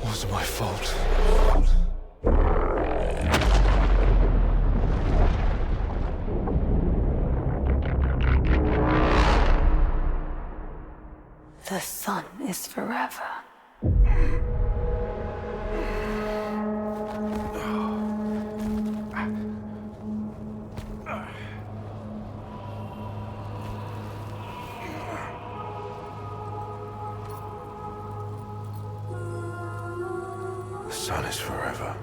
wasn't my fault. The sun is forever. The sun is forever.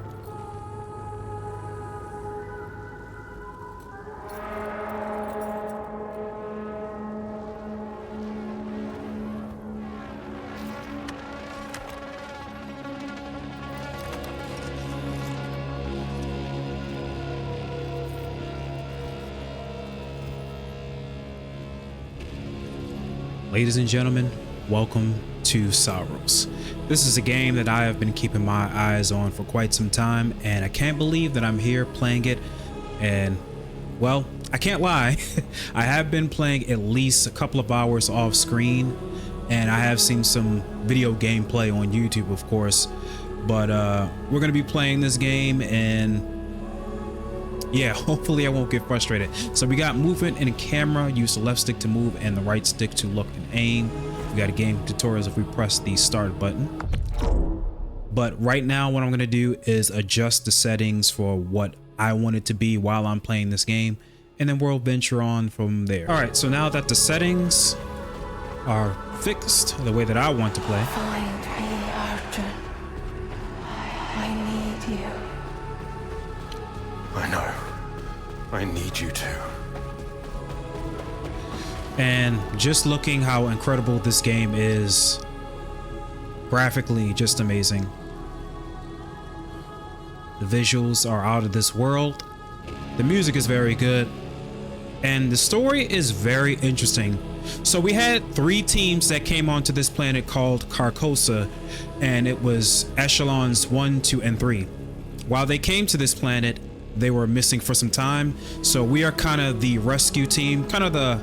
Ladies and gentlemen, welcome to Saros. This is a game that I have been keeping my eyes on for quite some time, and I can't believe that I'm here playing it. And well, I can't lie, I have been playing at least a couple of hours off screen, and I have seen some video gameplay on YouTube, of course. But we're gonna be playing this game, and yeah, hopefully I won't get frustrated. So we got movement and camera. Use the left stick to move and the right stick to look and aim. We got a game tutorials if we press the start button. But right now what I'm going to do is adjust the settings for what I want it to be while I'm playing this game, and then we'll venture on from there. All right, so now that the settings are fixed the way that I want to play. Find me, Arjun. I need you. I know. I need you to. And just looking how incredible this game is, graphically just amazing. The visuals are out of this world. The music is very good. And the story is very interesting. So we had 3 teams that came onto this planet called Carcosa, and it was echelons 1, 2, and 3. While they came to this planet, they were missing for some time. So we are kind of the rescue team, kind of the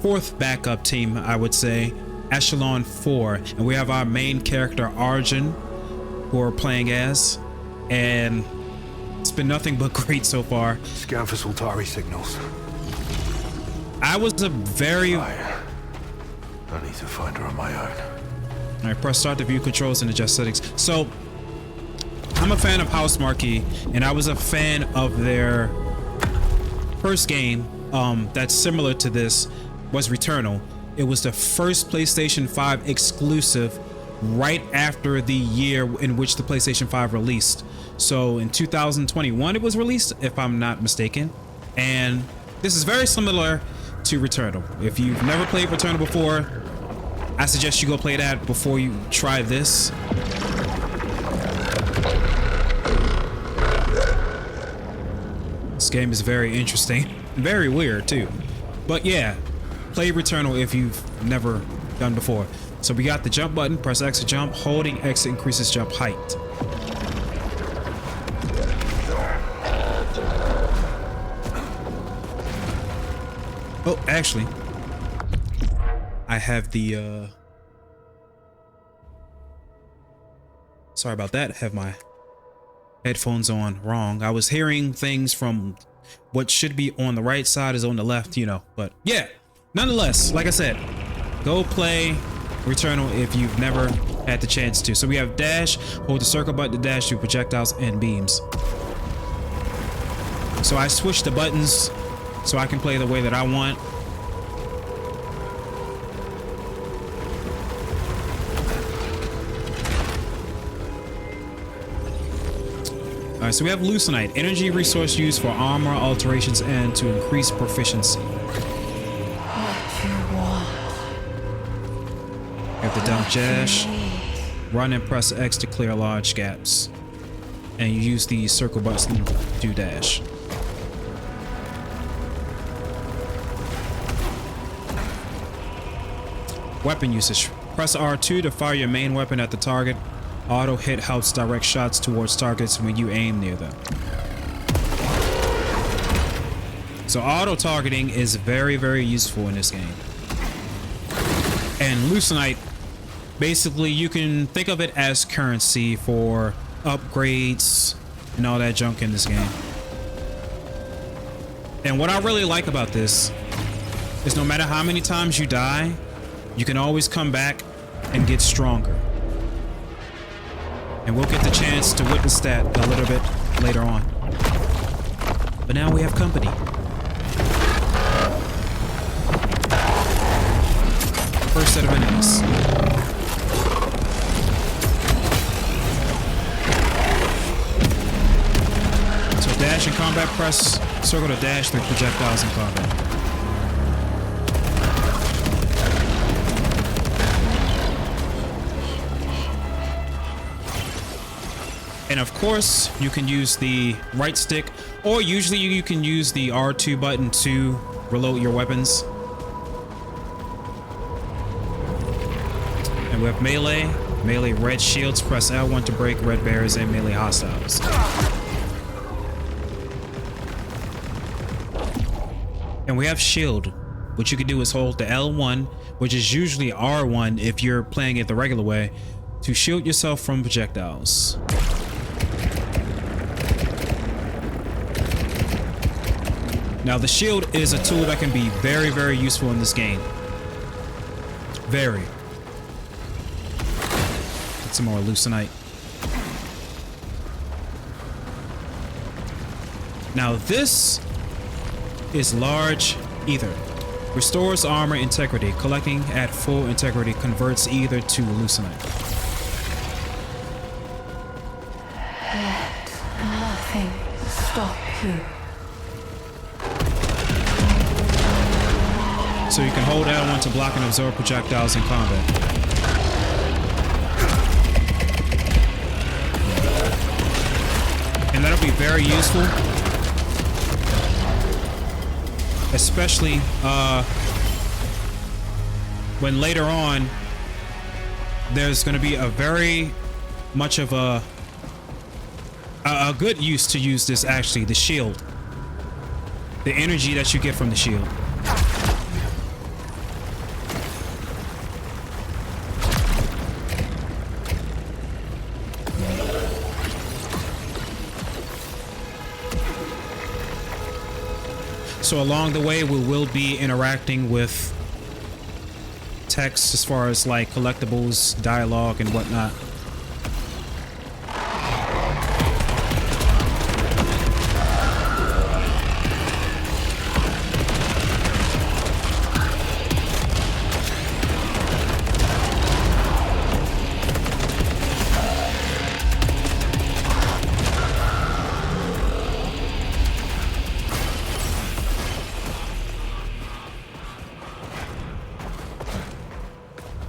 4th backup team, I would say, echelon 4. And we have our main character Arjun, who we're playing as, and it's been nothing but great so far. Scan for Sultari signals. I was a very... I need to find her on my own. All right, press start to view controls and adjust settings. So I'm a fan of House Marquee, and I was a fan of their first game that's similar to this, was Returnal. It was the first PlayStation 5 exclusive right after the year in which the PlayStation 5 released. So in 2021 it was released, if I'm not mistaken. And this is very similar to Returnal. If you've never played Returnal before, I suggest you go play that before you try this. This game is very interesting, very weird too. But yeah, play Returnal if you've never done before. So we got the jump button, press X to jump, holding X increases jump height. Oh, actually, I have the, sorry about that, I have my headphones on wrong. I was hearing things from what should be on the right side is on the left, you know. But yeah, nonetheless, like I said, go play Returnal if you've never had the chance to. So we have dash, hold the circle button to dash through projectiles and beams. So I switched the buttons so I can play the way that I want. Alright, so we have Loosenite, energy resource used for armor alterations and to increase proficiency. What you want. We have the dump dash, run and press X to clear large gaps, and you use the circle button to dash. Weapon usage. Press R2 to fire your main weapon at the target. Auto hit helps direct shots towards targets when you aim near them. So auto targeting is very, very useful in this game. And Lucenite, basically you can think of it as currency for upgrades and all that junk in this game. And what I really like about this is no matter how many times you die, you can always come back and get stronger. And we'll get the chance to witness that a little bit later on. But now we have company. First set of enemies. So dash in combat, press circle to dash through projectiles in combat. And of course, you can use the right stick, or usually you can use the R2 button to reload your weapons. And we have melee. Melee red shields, press L1 to break red barriers and melee hostiles. And we have shield. What you can do is hold the L1, which is usually R1 if you're playing it the regular way, to shield yourself from projectiles. Now the shield is a tool that can be very, very useful in this game. Very. Get some more Lucenite. Now this is large ether. Restores armor integrity. Collecting at full integrity converts ether to Lucenite. Let nothing stop you. So you can hold L1 to block and absorb projectiles in combat. And that'll be very useful. Especially when later on there's going to be a very much of a good use to use this, actually, the shield. The energy that you get from the shield. So along the way, we will be interacting with text as far as like collectibles, dialogue, and whatnot.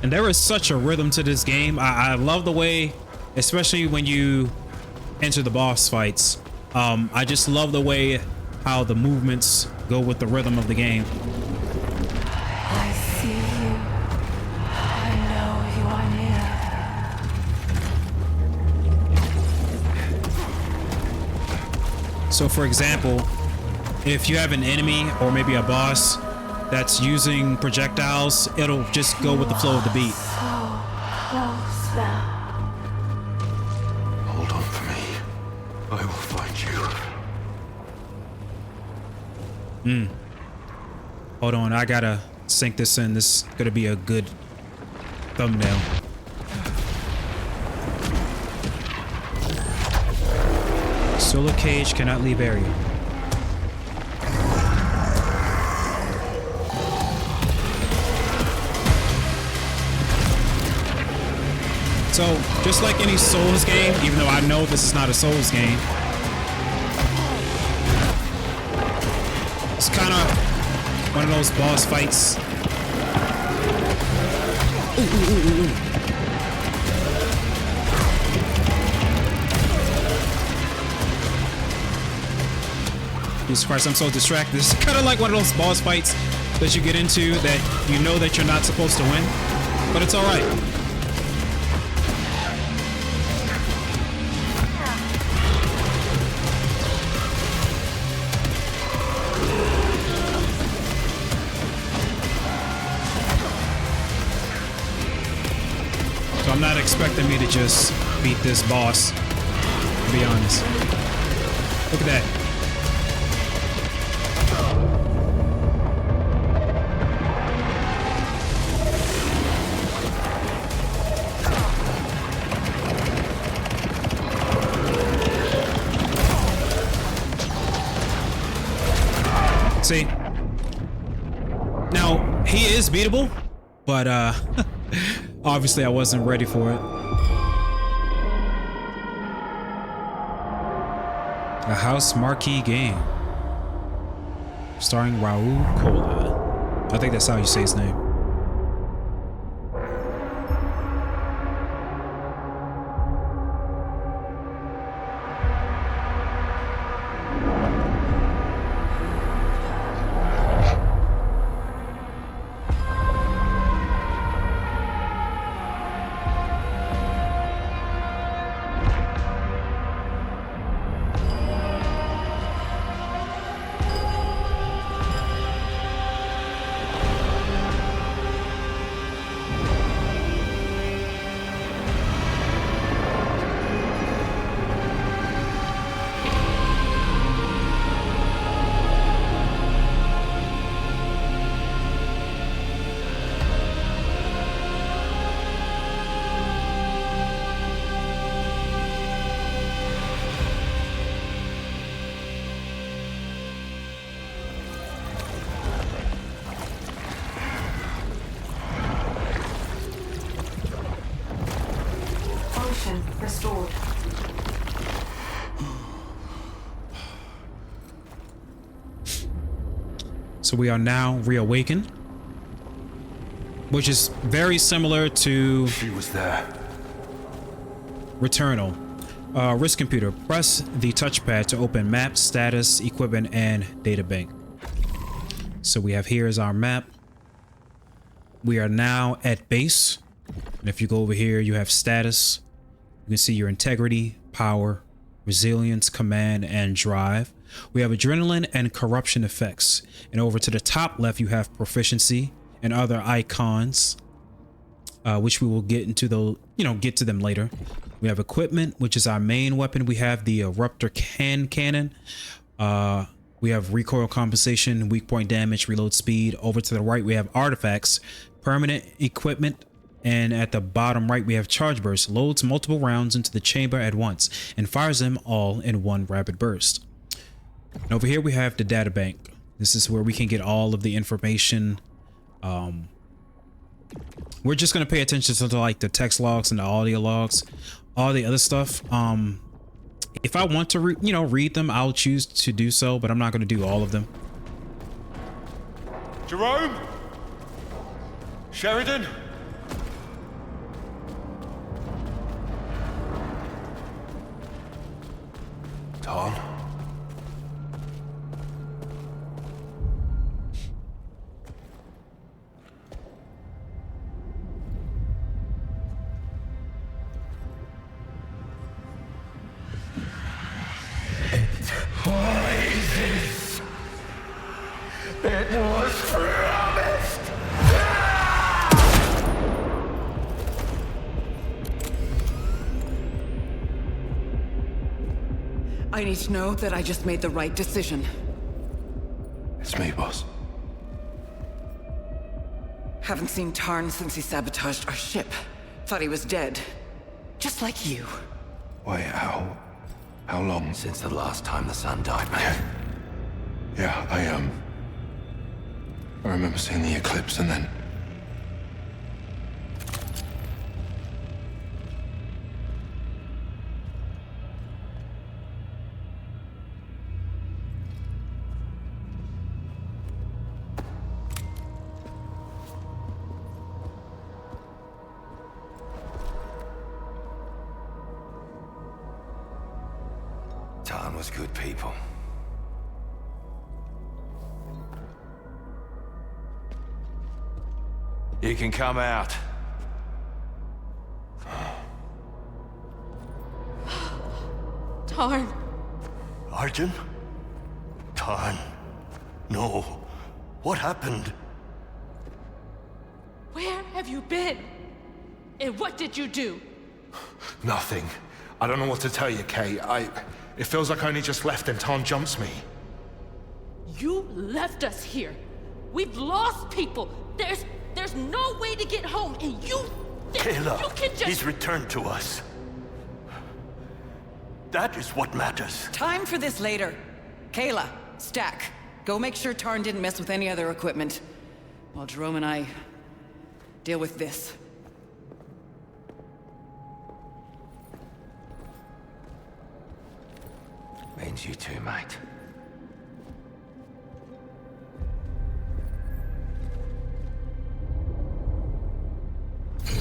And there is such a rhythm to this game. I love the way, especially when you enter the boss fights. I just love the way how the movements go with the rhythm of the game. I see you. I know you are near. So for example, if you have an enemy or maybe a boss that's using projectiles, it'll just go with the flow of the beat. So close now. Hold on for me. I will find you. Hold on, I gotta sync this in. This is gonna be a good thumbnail. Solar cage cannot leave area. So, just like any Souls game, even though I know this is not a Souls game, it's kind of one of those boss fights. Jesus Christ, I'm so distracted. This is kind of like one of those boss fights that you get into that you know that you're not supposed to win. but it's all right. So I'm not expecting me to just beat this boss, to be honest. Look at that. See? Now, he is beatable, but obviously I wasn't ready for it. A house marquee game. Starring Raul Cola. I think that's how you say his name. Restored. So we are now reawakened, which is very similar to She was there. Returnal. Risk computer. Press the touchpad to open map, status, equipment, and databank. So we have here is our map. We are now at base. And if you go over here, you have status. You can see your integrity, power, resilience, command, and drive. We have adrenaline and corruption effects. And over to the top left, you have proficiency and other icons, which we will get into get to them later. We have equipment, which is our main weapon. We have the eruptor cannon. We have recoil compensation, weak point damage, reload speed. Over to the right, we have artifacts, permanent equipment. And at the bottom right, we have charge burst, loads multiple rounds into the chamber at once and fires them all in one rapid burst. And over here, we have the data bank. This is where we can get all of the information. We're just going to pay attention to like the text logs and the audio logs, all the other stuff. If I want to read them, I'll choose to do so, but I'm not going to do all of them. Jerome? Sheridan? Tom? It was promised! I need to know that I just made the right decision. It's me, boss. Haven't seen Tarn since he sabotaged our ship. Thought he was dead. Just like you. Wait, how long? Since the last time the sun died, man. Yeah, I remember seeing the eclipse and then... Tarn was good people. You can come out. Tarn. Arjun? Tarn? No. What happened? Where have you been? And what did you do? Nothing. I don't know what to tell you, Kay. It feels like I only just left and Tarn jumps me. You left us here. We've lost people. There's no way to get home, and you think Kayla, you can just... he's returned to us. That is what matters. Time for this later. Kayla, Stack, go make sure Tarn didn't mess with any other equipment, while Jerome and I deal with this. Means you too, mate.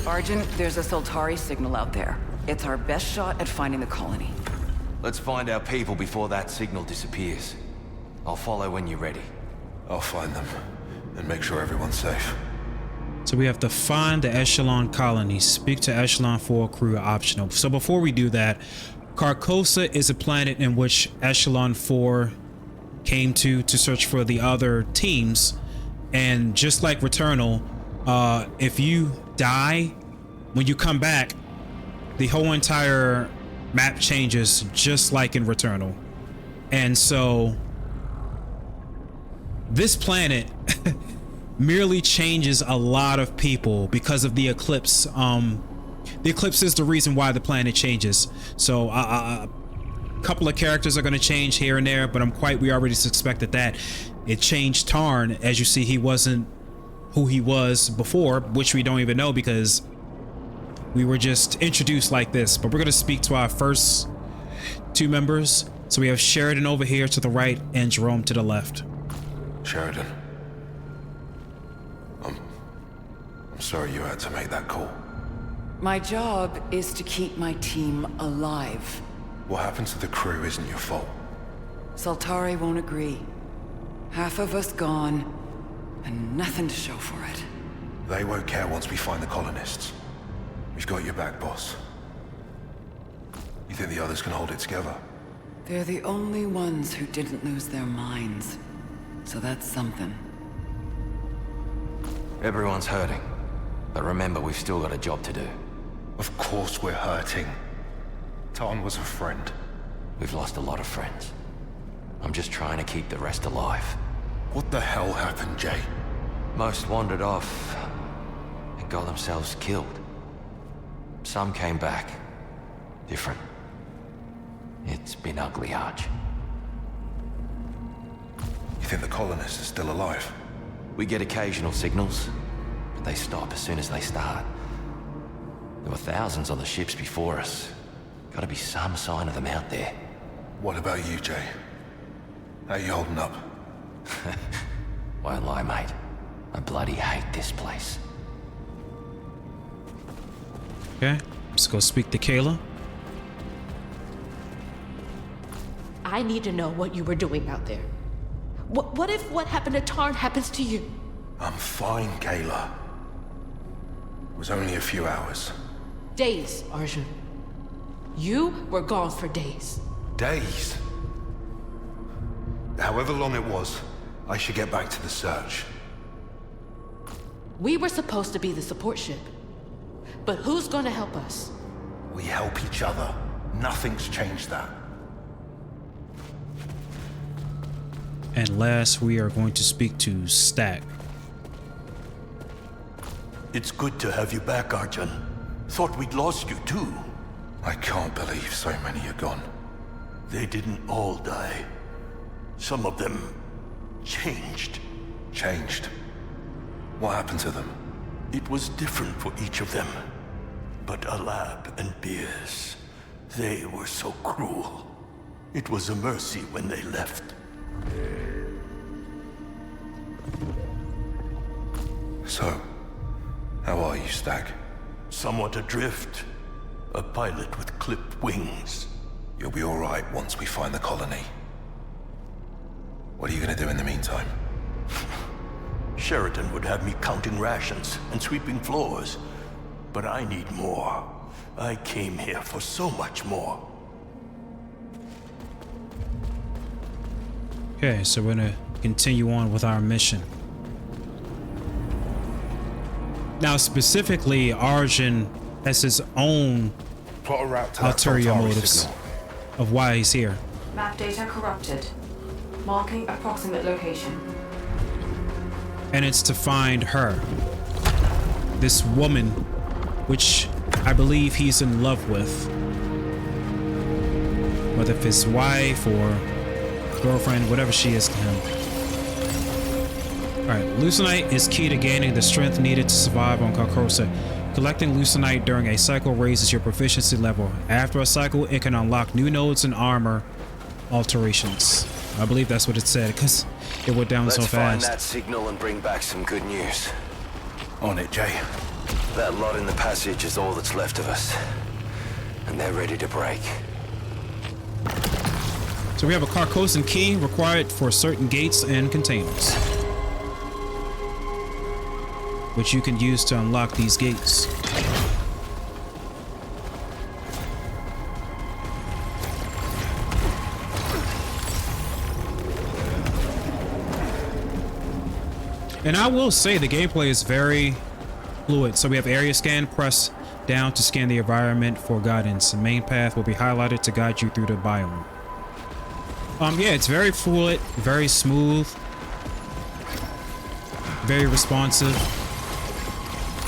Arjun, there's a Soltari signal out there. It's our best shot at finding the colony. Let's find our people before that signal disappears. I'll follow when you're ready. I'll find them and make sure everyone's safe. So we have to find the Echelon colony. Speak to Echelon 4 crew optional. So before we do that, Carcosa is a planet in which Echelon 4 came to search for the other teams. And just like Returnal, if you die, when you come back, the whole entire map changes just like in Returnal. And so this planet merely changes a lot of people because of the eclipse. The eclipse is the reason why the planet changes. So a couple of characters are going to change here and there, but we already suspected that. It changed Tarn. As you see, he wasn't who he was before, which we don't even know because we were just introduced like this. But we're going to speak to our first two members. So we have Sheridan over here to the right and Jerome to the left. Sheridan. I'm sorry you had to make that call. My job is to keep my team alive. What happened to the crew isn't your fault. Soltari won't agree. Half of us gone, and nothing to show for it. They won't care once we find the colonists. We've got your back, boss. You think the others can hold it together? They're the only ones who didn't lose their minds. So that's something. Everyone's hurting. But remember, we've still got a job to do. Of course we're hurting. Tarn was a friend. We've lost a lot of friends. I'm just trying to keep the rest alive. What the hell happened, Jay? Most wandered off and got themselves killed. Some came back. Different. It's been ugly, Arch. You think the colonists are still alive? We get occasional signals, but they stop as soon as they start. There were thousands on the ships before us. Gotta be some sign of them out there. What about you, Jay? How you holding up? Won't lie, mate. I bloody hate this place. Okay, let's go speak to Kayla. I need to know what you were doing out there. What if what happened to Tarn happens to you? I'm fine, Kayla. It was only a few hours. Days, Arjun. You were gone for days. Days? However long it was, I should get back to the search. We were supposed to be the support ship. But who's gonna help us? We help each other. Nothing's changed that. And last, we are going to speak to Stack. It's good to have you back, Arjun. Thought we'd lost you too. I can't believe so many are gone. They didn't all die. Some of them changed. Changed? What happened to them? It was different for each of them. But Alab and Beers, they were so cruel. It was a mercy when they left. So, how are you, Stack? Somewhat adrift. A pilot with clipped wings. You'll be all right once we find the colony. What are you gonna do in the meantime? Sheridan would have me counting rations and sweeping floors. But I need more. I came here for so much more. Okay, so we're gonna continue on with our mission. Now, specifically, Arjun has his own Plot a route to that ulterior Soltari motives signal. of why he's here. Map data corrupted. Marking approximate location. And it's to find her. This woman, which I believe he's in love with. Whether it's his wife or girlfriend, whatever she is to him. Alright, Lucenite is key to gaining the strength needed to survive on Carcosa. Collecting Lucenite during a cycle raises your proficiency level. After a cycle, it can unlock new nodes and armor alterations. I believe that's what it said, because it went down so Let's find fast. that signal and bring back some good news. On it, Jay. That lot in the passage is all that's left of us. And they're ready to break. So we have a Carcosan key required for certain gates and containers, which you can use to unlock these gates. And I will say the gameplay is very fluid. So we have area scan, press down to scan the environment for guidance. The main path will be highlighted to guide you through the biome. Yeah, it's very fluid, very smooth, very responsive.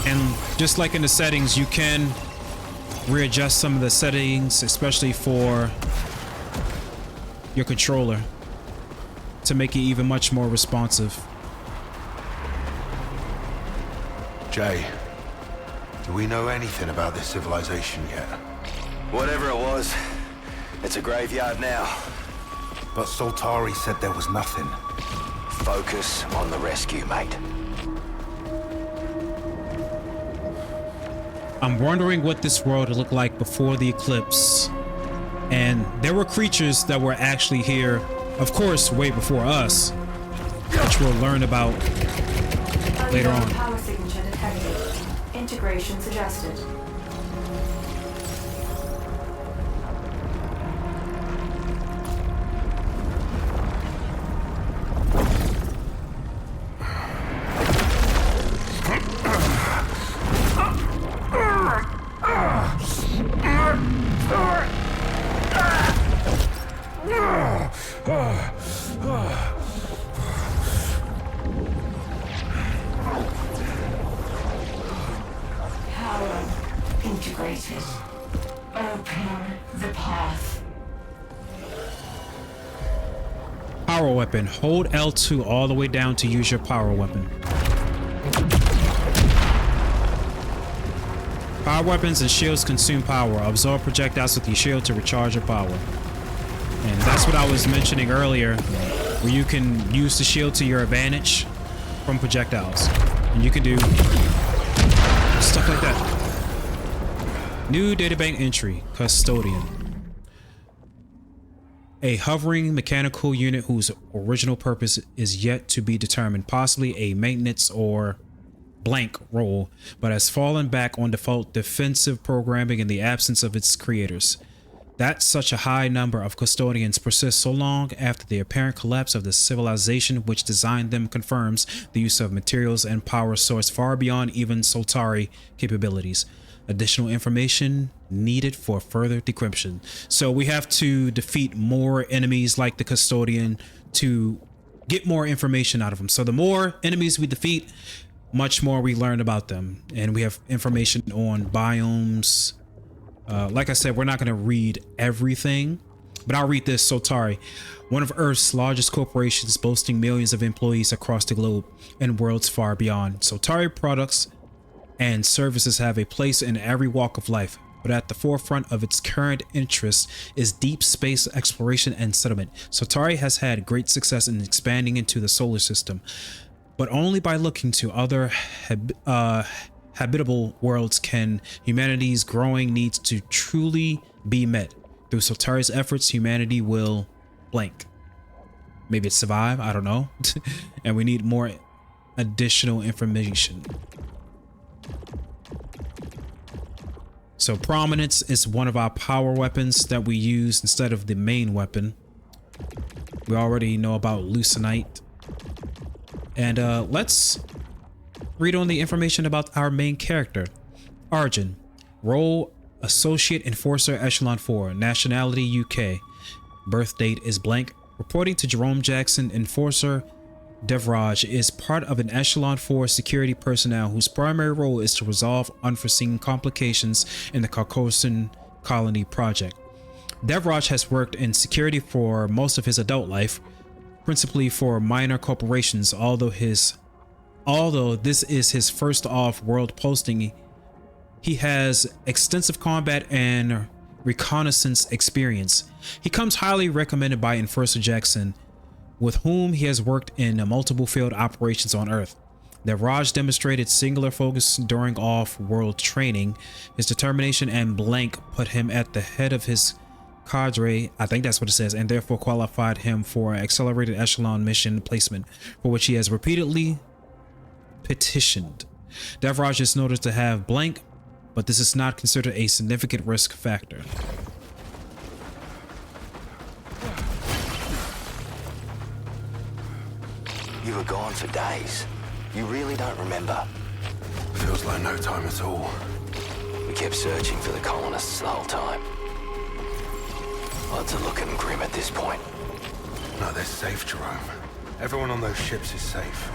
And just like in the settings, you can readjust some of the settings, especially for your controller, to make it even much more responsive. Jay, do we know anything about this civilization yet? Whatever it was, it's a graveyard now. But Soltari said there was nothing. Focus on the rescue, mate. I'm wondering what this world looked like before the eclipse. And there were creatures that were actually here, of course, way before us, which we'll learn about later on. Power signature detected. Integration suggested. Power integrated. Open the path. Power weapon. Hold L2 all the way down to use your power weapon. Power weapons and shields consume power. Absorb projectiles with your shield to recharge your power. And that's what I was mentioning earlier, where you can use the shield to your advantage from projectiles. And you can do stuff like that. New databank entry, Custodian. A hovering mechanical unit whose original purpose is yet to be determined, possibly a maintenance or blank role, but has fallen back on default defensive programming in the absence of its creators. That such a high number of custodians persists so long after the apparent collapse of the civilization which designed them confirms the use of materials and power source far beyond even Soltari capabilities. Additional information needed for further decryption. So we have to defeat more enemies like the custodian to get more information out of them. So the more enemies we defeat, much more we learn about them. And we have information on biomes. Like I said, we're not going to read everything, but I'll read this. Soltari, one of Earth's largest corporations boasting millions of employees across the globe and worlds far beyond. Soltari products and services have a place in every walk of life, but at the forefront of its current interest is deep space exploration and settlement. Soltari has had great success in expanding into the solar system, but only by looking to other habitable worlds can humanity's growing needs to truly be met. Through Soltari's efforts, humanity will blank. Maybe it's survive, I don't know. And we need more additional information. So prominence is one of our power weapons that we use instead of the main weapon. We already know about Lucenite. And let's read on the information about our main character. Origin. Role Associate Enforcer Echelon 4. Nationality UK. Birth date is blank. Reporting to Jerome Jackson, Enforcer Devraj is part of an Echelon 4 security personnel whose primary role is to resolve unforeseen complications in the Carcosa colony project. Devraj has worked in security for most of his adult life, principally for minor corporations, although this is his first off-world posting. He has extensive combat and reconnaissance experience. He comes highly recommended by Enforcer Jackson, with whom he has worked in multiple field operations on Earth. Devraj demonstrated singular focus during off-world training. His determination and blank put him at the head of his cadre, I think that's what it says, and therefore qualified him for accelerated echelon mission placement, for which he has repeatedly petitioned. Devraj is noted to have blank, but this is not considered a significant risk factor. You were gone for days. You really don't remember. Feels like no time at all. We kept searching for the colonists the whole time. Odds are looking grim at this point. No, they're safe, Jerome. Everyone on those ships is safe.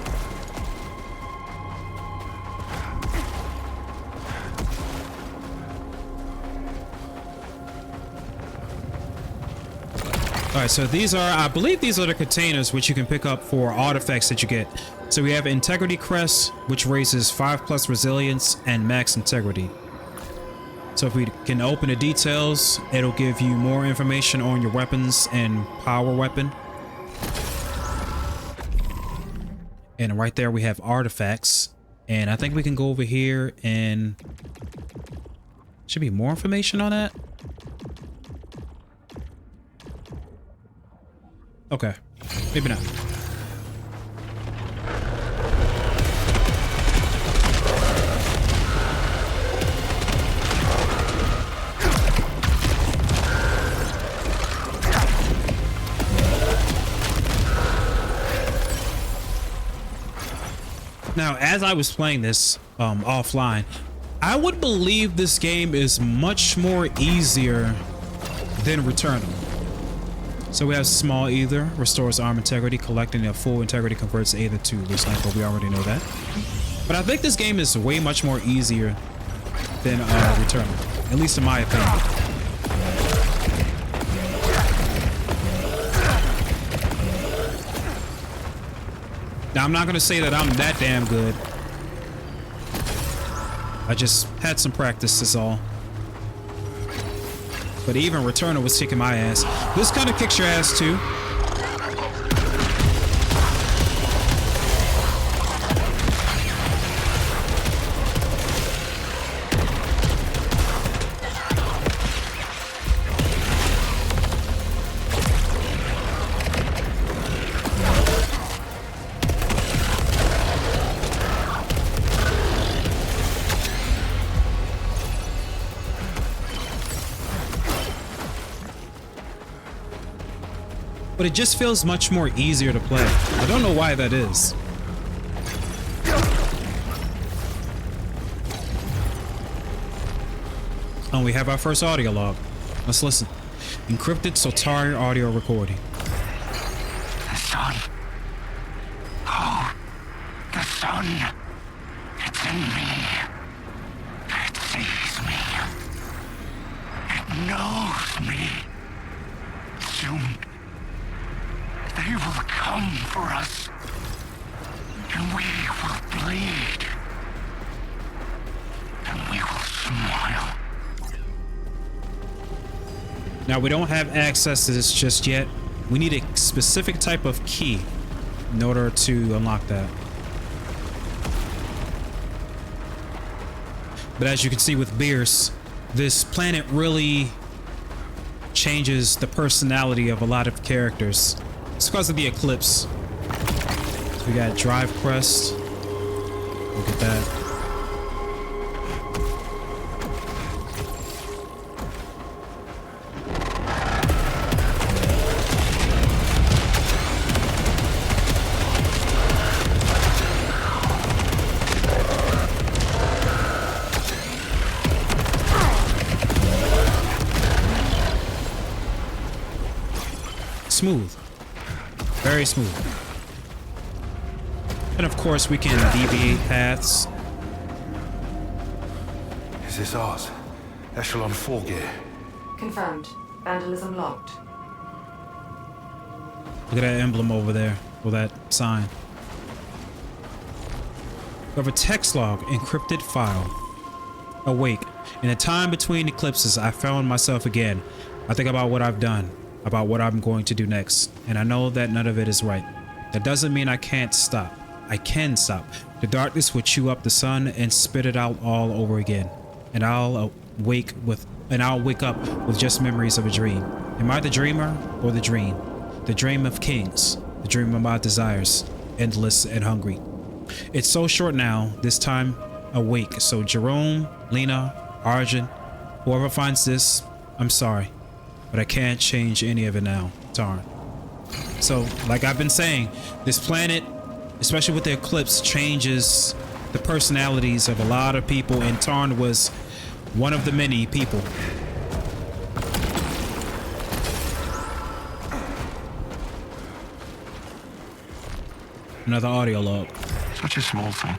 All right, so these are, I believe these are the containers which you can pick up for artifacts that you get. So we have Integrity Crest, which raises 5+ resilience and max integrity. So if we can open the details, it'll give you more information on your weapons and power weapon. And right there we have artifacts. And I think we can go over here and should be more information on that. Okay, maybe not. Now, as I was playing this offline, I would believe this game is much more easier than Returnal. So we have small ether, restores arm integrity, collecting a full integrity converts either to Lucenite, but we already know that. But I think this game is way much more easier than Returnal, at least in my opinion. Now I'm not gonna say that I'm that damn good. I just had some practice, is all. But even Returnal was kicking my ass. This kind of kicks your ass too. But it just feels much more easier to play. I don't know why that is. Oh, we have our first audio log. Let's listen. Encrypted Soltari audio recording. The sun. Oh, the sun. It's in me. It sees me. It knows me. Soon, they will come for us. And we will bleed. And we will smile. Now, we don't have access to this just yet. We need a specific type of key in order to unlock that. But as you can see with Bierce, this planet really changes the personality of a lot of characters. It's because of the eclipse. So we got Drive Crest. Look at that. smooth. Very smooth. And of course we can deviate paths. Is this ours? Echelon 4 gear. Confirmed. Vandalism logged. Look at that emblem over there, or that sign. We have a text log, encrypted file. Awake. In the time between eclipses, I found myself again. I think about what I've done, about what I'm going to do next, and I know that none of it is right. That doesn't mean I can't stop. I can stop. The darkness will chew up the sun and spit it out all over again, and I'll wake up with just memories of a dream. Am I the dreamer or the dream? The dream of kings, the dream of my desires, endless and hungry. It's so short now, this time awake. So Jerome, Lena, Arjun, whoever finds this, I'm sorry, but I can't change any of it now, Tarn. So, like I've been saying, this planet, especially with the eclipse, changes the personalities of a lot of people, and Tarn was one of the many people. Another audio log. Such a small thing.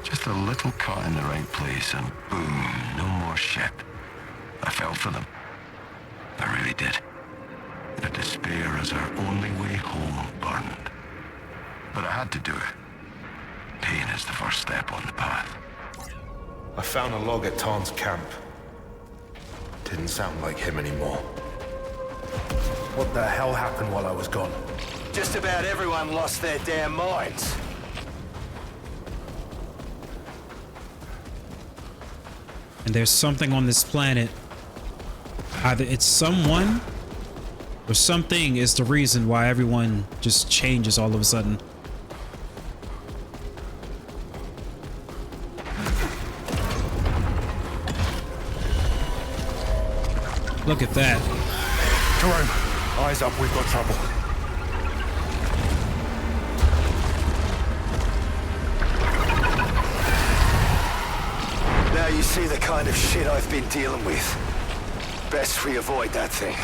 Just a little cut in the right place and boom, no more ship. I felt for them. I really did. The despair as our only way home burned. But I had to do it. Pain is the first step on the path. I found a log at Tarn's camp. Didn't sound like him anymore. What the hell happened while I was gone? Just about everyone lost their damn minds. And there's something on this planet. Either it's someone or something is the reason why everyone just changes all of a sudden. Look at that. Jerome, eyes up, we've got trouble. Now you see the kind of shit I've been dealing with. Best we avoid that thing.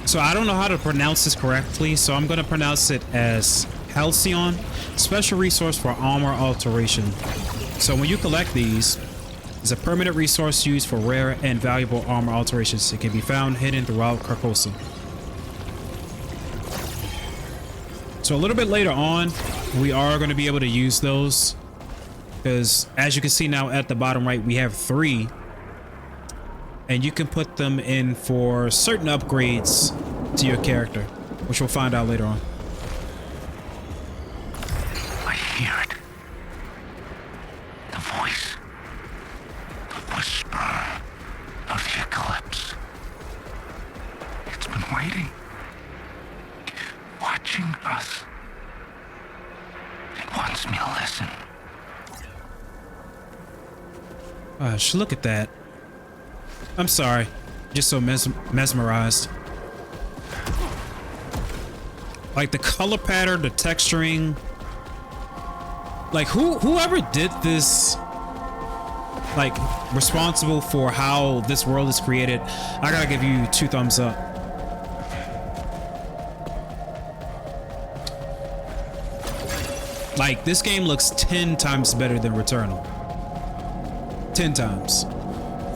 So I don't know how to pronounce this correctly, so I'm going to pronounce it as Halcyon, special resource for armor alteration. So when you collect these, it's a permanent resource used for rare and valuable armor alterations. It can be found hidden throughout Carcosa. So a little bit later on, we are going to be able to use those, because as you can see now at the bottom right, we have 3. And you can put them in for certain upgrades to your character, which we'll find out later on. I hear it. The voice. The whisper of the eclipse. It's been waiting. Watching us. It wants me to listen. Gosh, look at that. I'm sorry, just so mesmerized. Like the color pattern, the texturing. Like whoever did this, like responsible for how this world is created, I gotta give you 2 thumbs up. Like this game looks 10 times better than Returnal. 10 times.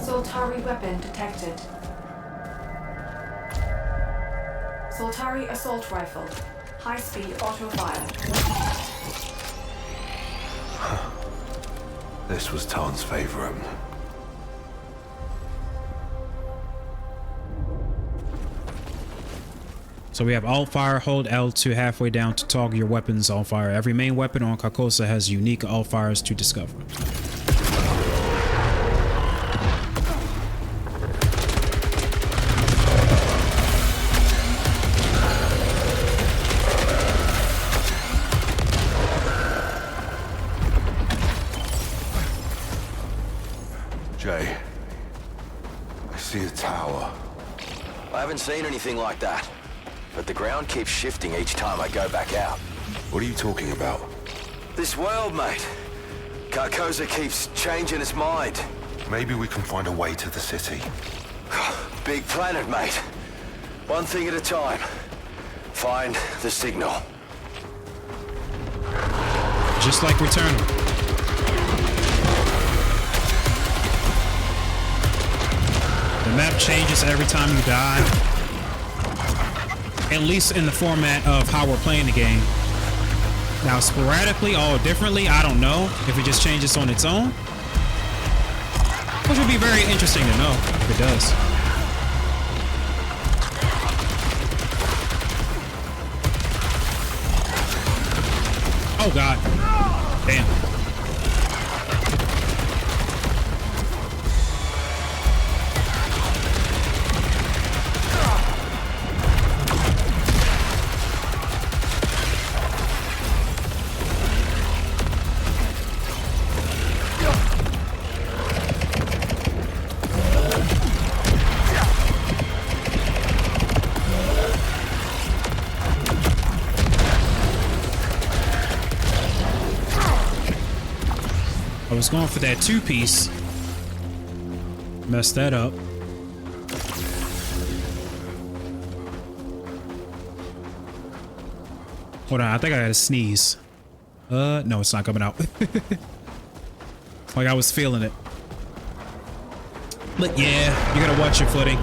Soltari weapon detected. Soltari assault rifle. High-speed auto fire. This was Tarn's favorite. So we have alt fire, hold L2 halfway down to toggle your weapons alt fire. Every main weapon on Carcosa has unique alt fires to discover. Jay, I see a tower. I haven't seen anything like that. but the ground keeps shifting each time I go back out. What are you talking about? This world, mate. Carcosa keeps changing its mind. Maybe we can find a way to the city. Big planet, mate. One thing at a time. Find the signal. Just like Returnal. The map changes every time you die. At least in the format of how we're playing the game. Now, sporadically or differently, I don't know if it just changes on its own. Which would be very interesting to know if it does. Oh, God. Damn. I was going for that two-piece. Messed that up. Hold on, I think I gotta sneeze. No, it's not coming out. Like I was feeling it. But yeah, you gotta watch your footing.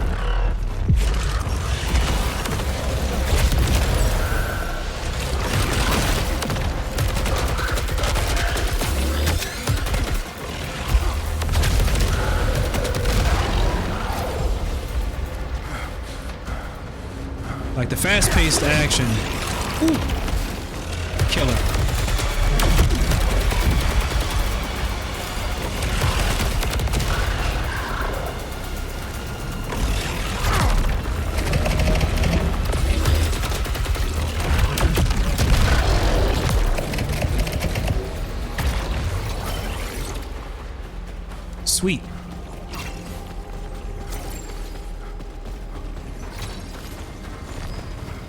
Like the fast-paced action. Ooh. Killer. Sweet.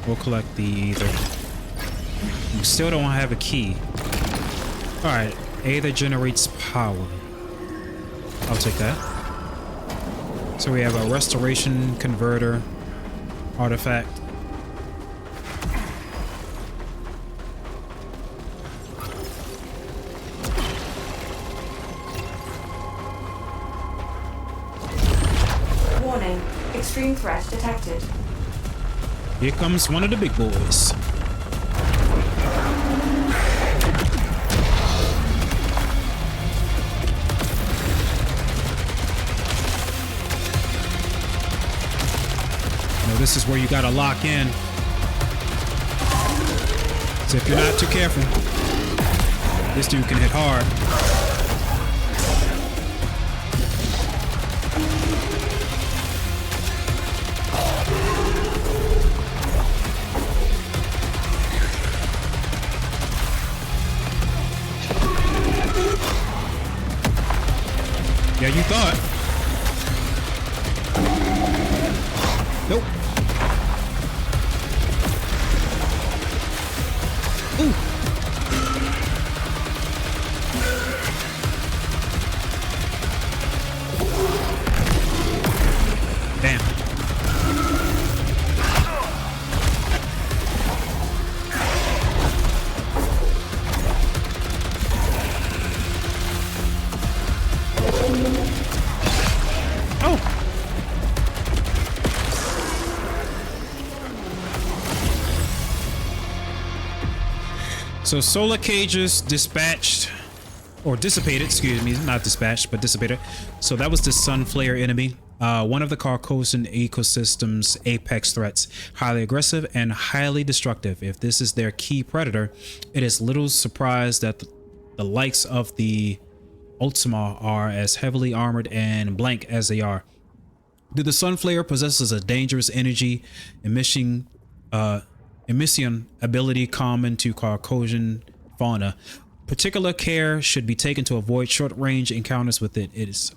We'll collect the ether. We still don't have a key. Alright, Aether generates power. I'll take that. So we have a restoration converter artifact. Warning, extreme threat detected. Here comes one of the big boys. Now this is where you gotta lock in. So if you're not too careful, this dude can hit hard. Yeah, you thought. Nope. Ooh. Damn. So solar cages dispatched, or dissipated, excuse me, not dispatched, but dissipated. So that was the sun flare enemy. One of the Carcosan ecosystem's apex threats, highly aggressive and highly destructive. If this is their key predator, it is little surprise that the likes of the Ultima are as heavily armored and blank as they are. The sun flare possesses a dangerous energy emission ability common to Carcosan fauna. Particular care should be taken to avoid short-range encounters with it. It is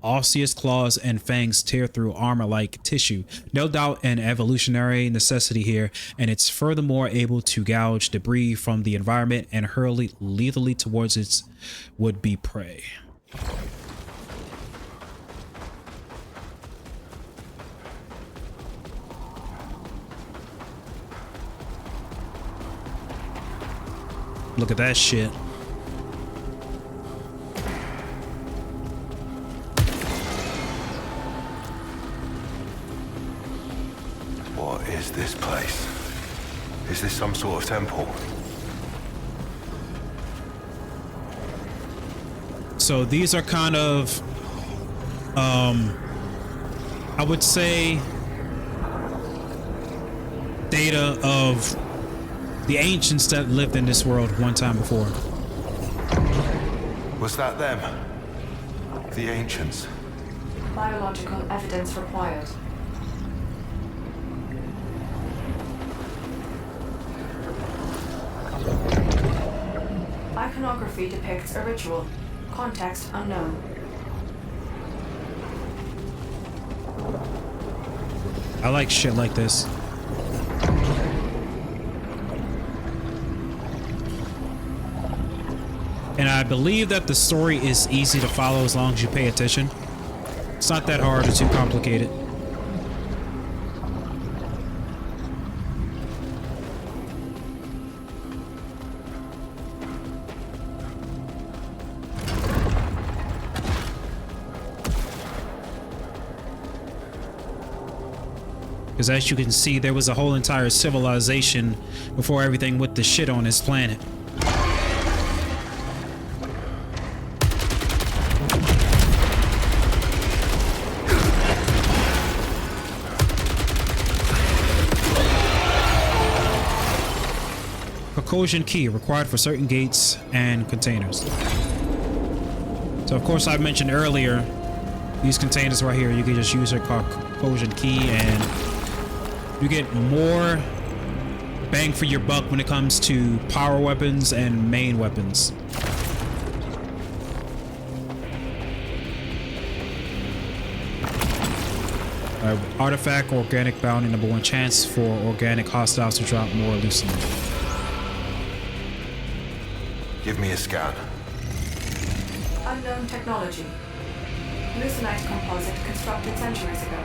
osseous claws and fangs tear through armor like tissue. No doubt an evolutionary necessity here, and it's furthermore able to gouge debris from the environment and hurl it lethally towards its would-be prey. Look at that shit. What is this place? Is this some sort of temple? So these are kind of, I would say, data of the ancients that lived in this world one time before. Was that them? The ancients? Biological evidence required. Iconography depicts a ritual. Context unknown. I like shit like this. And I believe that the story is easy to follow as long as you pay attention. It's not that hard or too complicated. Because as you can see, there was a whole entire civilization before everything went to shit on this planet. Carcosa key required for certain gates and containers. So of course I mentioned earlier, these containers right here, you can just use your Carcosa key and you get more bang for your buck when it comes to power weapons and main weapons. Artifact organic bounty number 1, chance for organic hostiles to drop more loosely. Give me a scan. Unknown technology. Leucinite composite constructed centuries ago.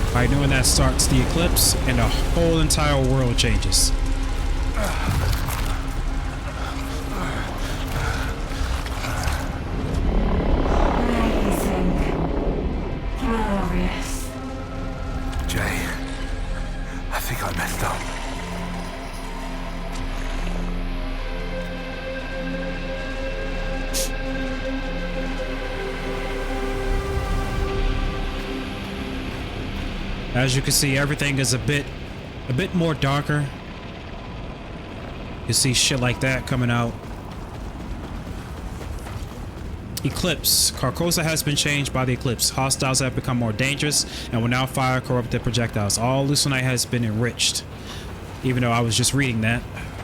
Alright, knowing that starts the eclipse and the whole entire world changes. Amazing. Glorious. Jay, I think I messed up. As you can see, everything is a bit more darker. You see shit like that coming out. Eclipse. Carcosa has been changed by the eclipse. Hostiles have become more dangerous and will now fire corrupted projectiles. All leucinite has been enriched. Even though I was just reading that.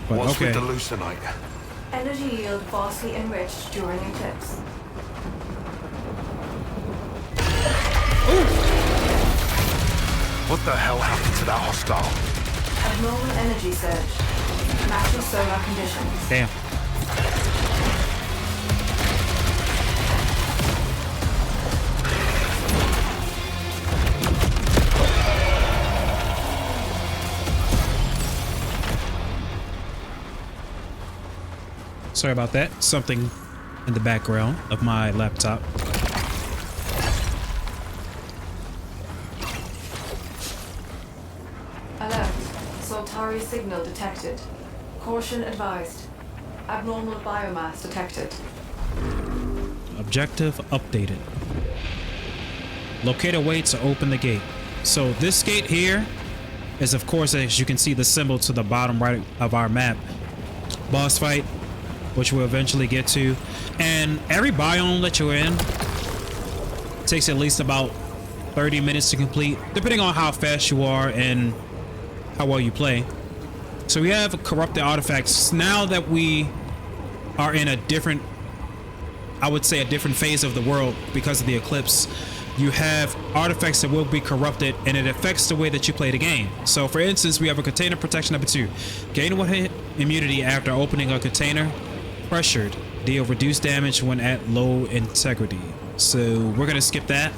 But What's okay. with the leucinite? Energy yield vastly enriched during eclipse. What the hell happened to that hostile? Abnormal energy surge. Matching solar conditions. Damn. Sorry about that. Something in the background of my laptop. Alert. Soltari signal detected. Caution advised. Abnormal biomass detected. Objective updated. Locate a way to open the gate. So this gate here is, of course, as you can see, the symbol to the bottom right of our map. Boss fight, which we'll eventually get to. And every biome that you're in takes at least about 30 minutes to complete, depending on how fast you are and how well you play. So we have corrupted artifacts. Now that we are in a different, I would say a different phase of the world because of the eclipse, you have artifacts that will be corrupted and it affects the way that you play the game. So for instance, we have a container protection number 2. Gain 1 hit immunity after opening a container. Pressured. Deal reduced damage when at low integrity. So we're gonna skip that.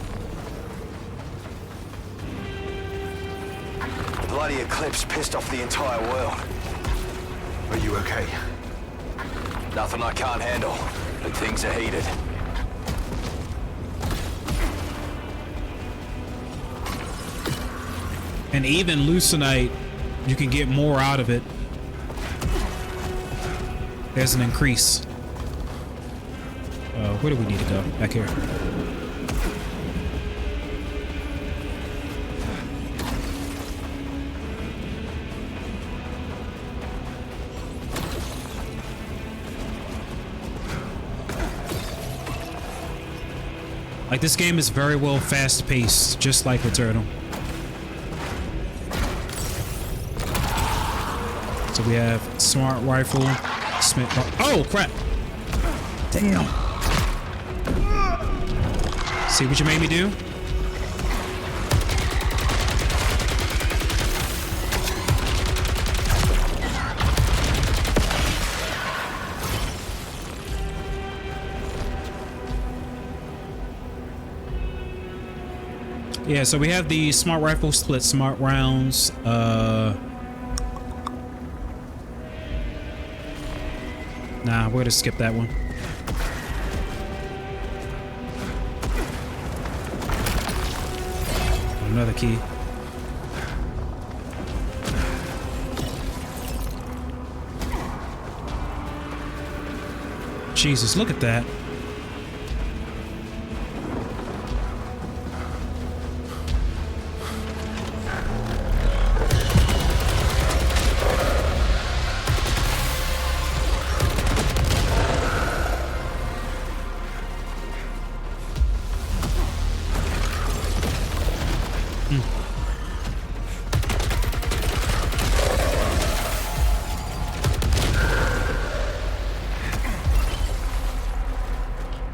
Bloody eclipse pissed off the entire world. Are you okay? Nothing I can't handle, but things are heated. And even Lucenite, you can get more out of it. There's an increase. Where do we need to go? Back here. Like, this game is very well fast-paced, just like Returnal. So we have smart rifle, Smith. Oh crap! Damn. See what you made me do? Yeah, so we have the smart rifle, split smart rounds. Nah, we're gonna skip that one. Another key. Jesus, look at that.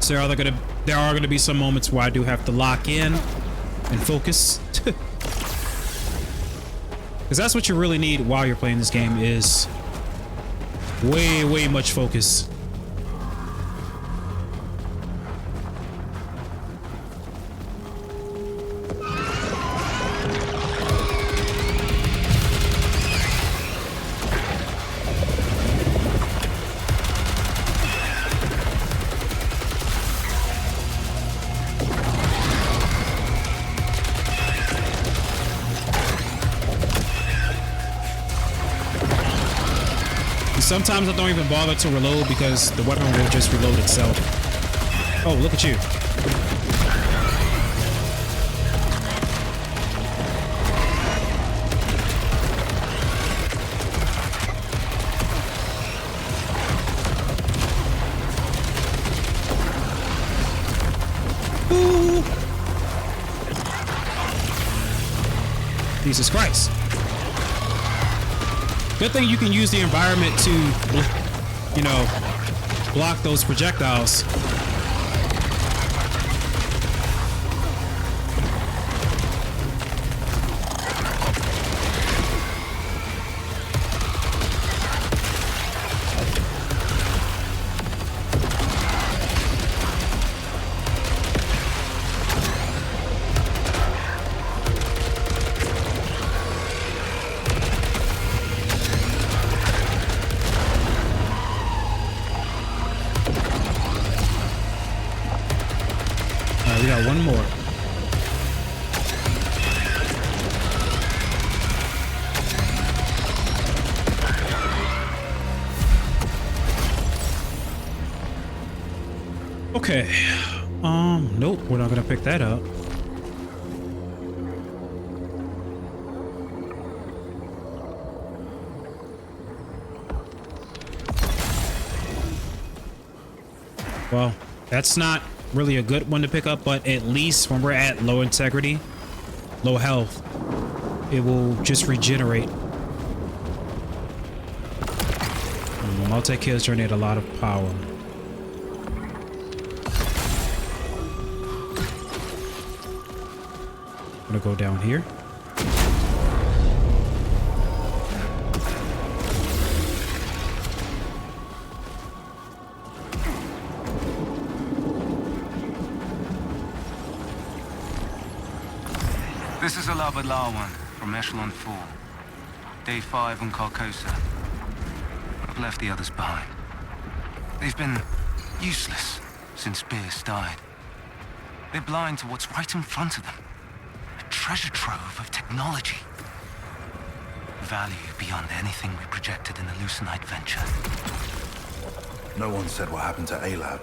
So there are gonna be some moments where I do have to lock in and focus. Because that's what you really need while you're playing this game, is way much focus. Sometimes I don't even bother to reload because the weapon will just reload itself. Oh, look at you. Ooh. Jesus Christ. Good thing you can use the environment to, you know, block those projectiles. We got one more. Okay. Nope, we're not gonna pick that up. Well, that's not really a good one to pick up, but at least when we're at low integrity, low health, it will just regenerate. Multi-kills generate a lot of power. I'm gonna go down here. This is Alaba Lawan from Echelon 4. Day 5 on Carcosa. I've left the others behind. They've been useless since Beers died. They're blind to what's right in front of them. A treasure trove of technology. Value beyond anything we projected in the Lucenite venture. No one said what happened to A-Lab.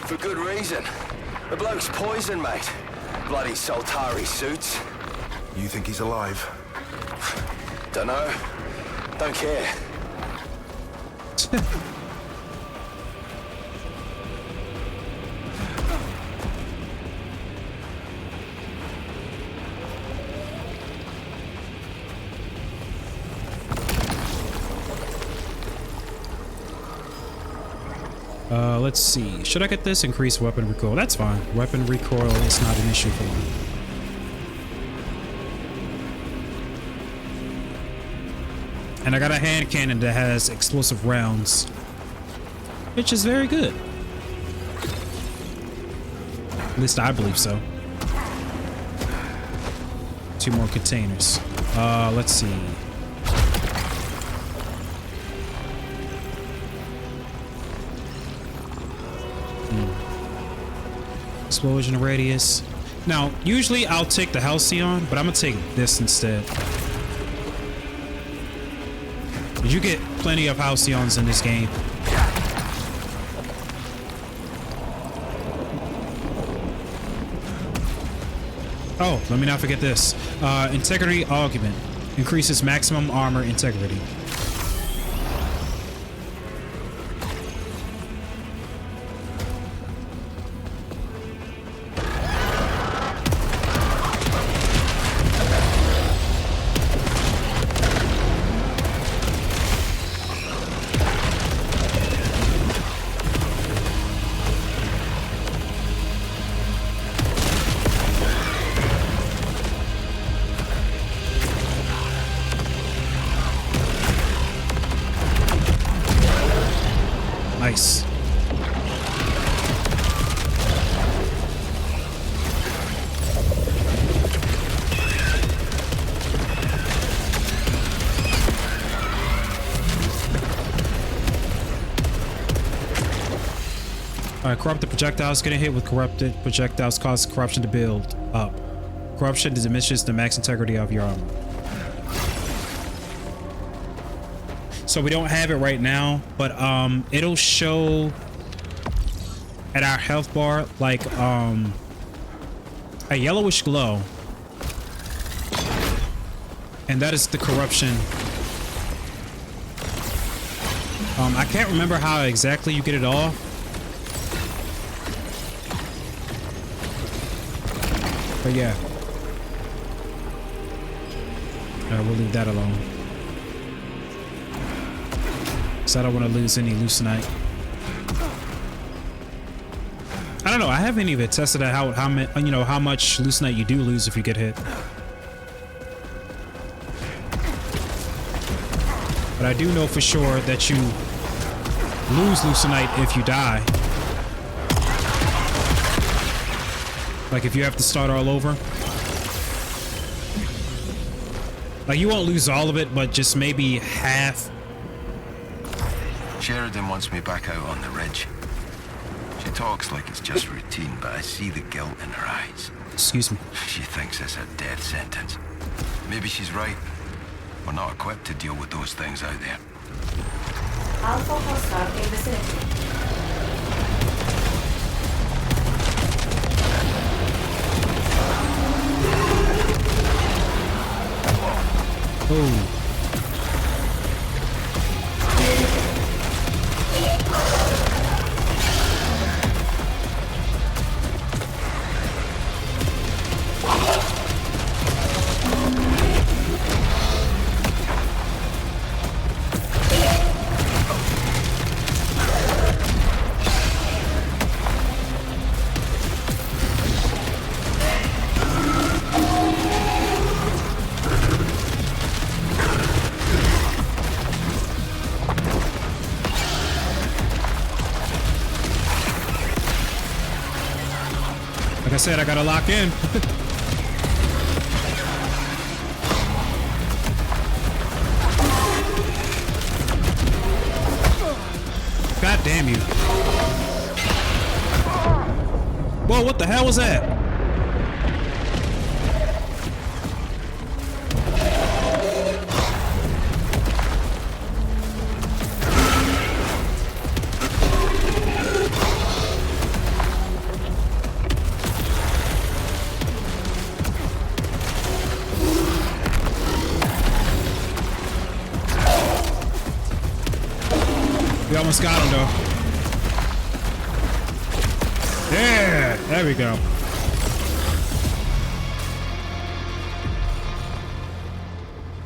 For good reason. The bloke's poison, mate. Bloody Soltari suits. You think he's alive? Dunno. Don't care. Let's see. Should I get this? Increase weapon recoil. That's fine. Weapon recoil is not an issue for me. And I got a hand cannon that has explosive rounds, which is very good. At least I believe so. 2 more containers. Let's see. Explosion radius. Now, usually I'll take the Halcyon, but I'm gonna take this instead. You get plenty of Halcyons in this game. Oh, let me not forget this. Integrity augment increases maximum armor integrity. Nice. Alright, corrupted projectiles. Getting hit with corrupted projectiles causes corruption to build up. Corruption diminishes the max integrity of your armor. So we don't have it right now, but it'll show at our health bar like a yellowish glow, and that is the corruption. I can't remember how exactly you get it off, but yeah, we'll leave that alone. So I don't want to lose any Lucenite. I don't know. I haven't even tested out how much Lucenite you do lose if you get hit. But I do know for sure that you lose Lucenite if you die. Like if you have to start all over. Like you won't lose all of it, but just maybe half. Sheridan wants me back out on the ridge. She talks like it's just routine, but I see the guilt in her eyes. Excuse me. She thinks it's a death sentence. Maybe she's right. We're not equipped to deal with those things out there. Alpha hostile in vicinity. Oh. said, I gotta lock in. God damn you. Whoa, what the hell was that? We almost got him though. Yeah, there we go.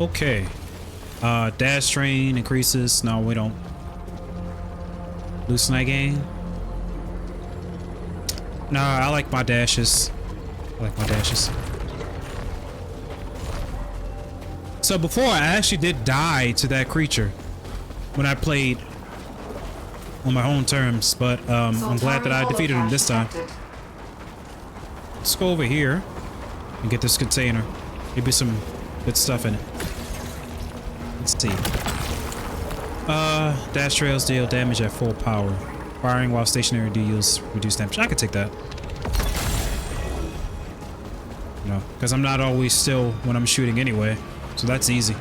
Okay. Dash train increases. No, we don't. Loosen gain. Nah, I like my dashes. I like my dashes. So before, I actually did die to that creature when I played on my own terms, but I'm glad that I defeated him this time. Let's go over here and get this container. Maybe some good stuff in it. Let's see. Dash trails deal damage at full power. Firing while stationary deals reduced damage. I could take that. No, because I'm not always still when I'm shooting anyway, so that's easy.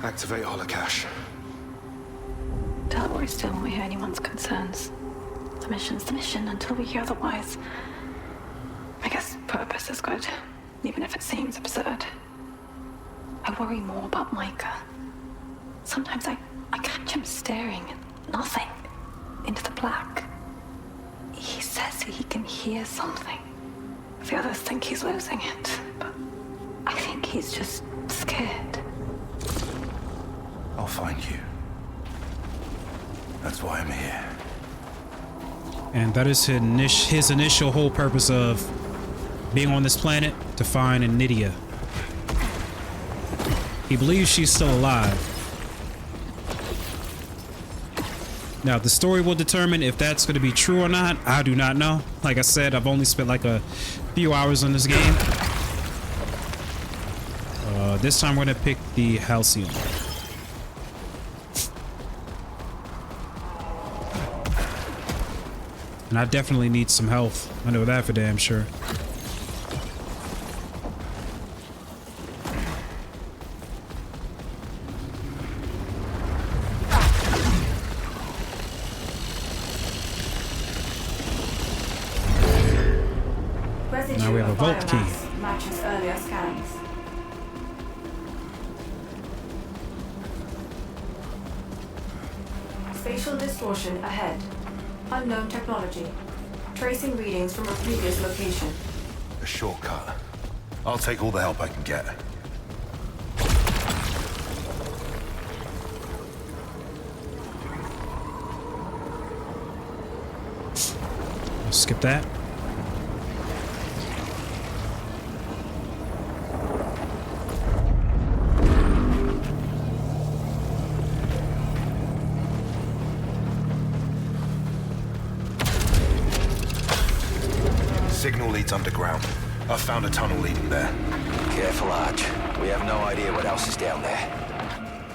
Activate holocache. Delaware still won't hear anyone's concerns. The mission's the mission until we hear otherwise. I guess purpose is good, even if it seems absurd. I worry more about Micah. Sometimes I catch him staring at nothing, into the black. He says he can hear something. The others think he's losing it, but I think he's just scared. I'll find you. That's why I'm here. And that is his initial whole purpose of being on this planet, to find Nydia. He believes she's still alive. Now, the story will determine if that's going to be true or not. I do not know. Like I said, I've only spent like a few hours on this game. This time we're going to pick the Halcyon. And I definitely need some health. I know that for damn sure. Now we have a vault key. Matches earlier scans. Spatial distortion ahead. Unknown technology. Tracing readings from a previous location. A shortcut. I'll take all the help I can get. I'll skip that. Signal leads underground. I've found a tunnel leading there. Careful, Arch. We have no idea what else is down there.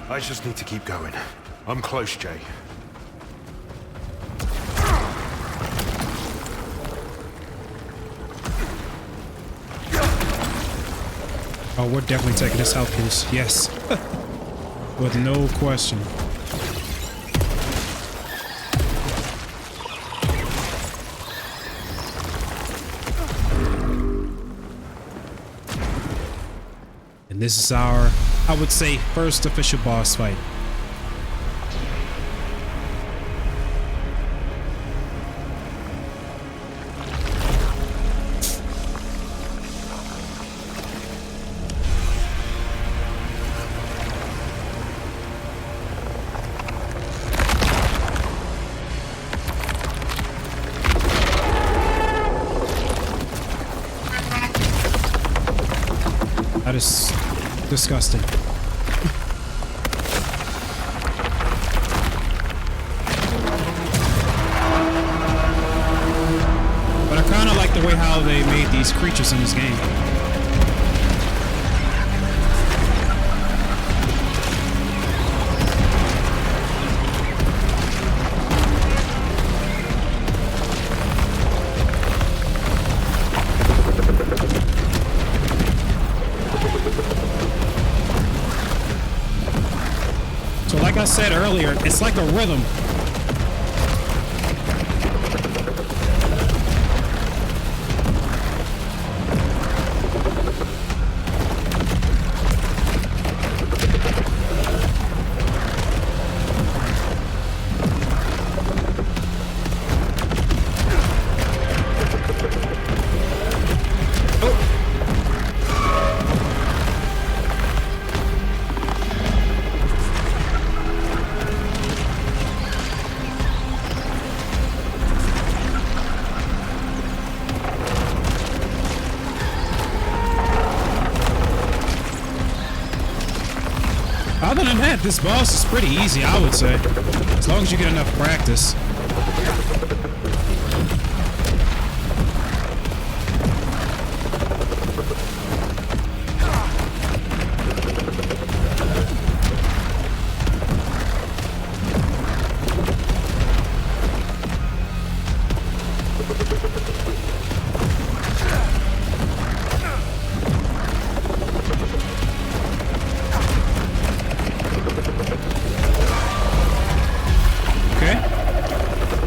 I just need to keep going. I'm close, Jay. Oh, we're definitely taking this health boost. Yes. With no question. And this is our, I would say, first official boss fight. That is disgusting. But I kind of like the way how they made these creatures in this game. So like I said earlier, it's like a rhythm. Other than that, this boss is pretty easy, I would say. As long as you get enough practice.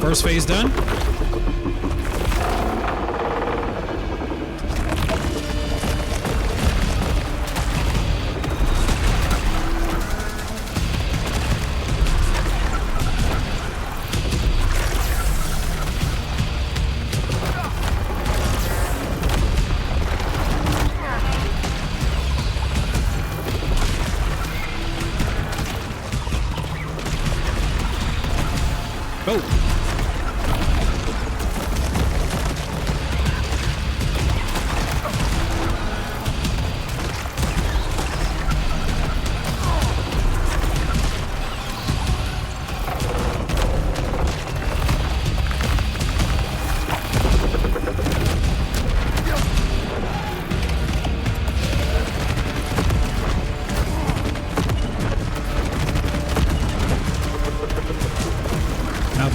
First phase done. Oh.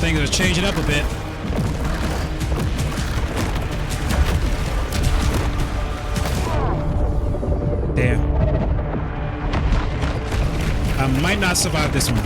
Things are changing up a bit. Damn. I might not survive this one.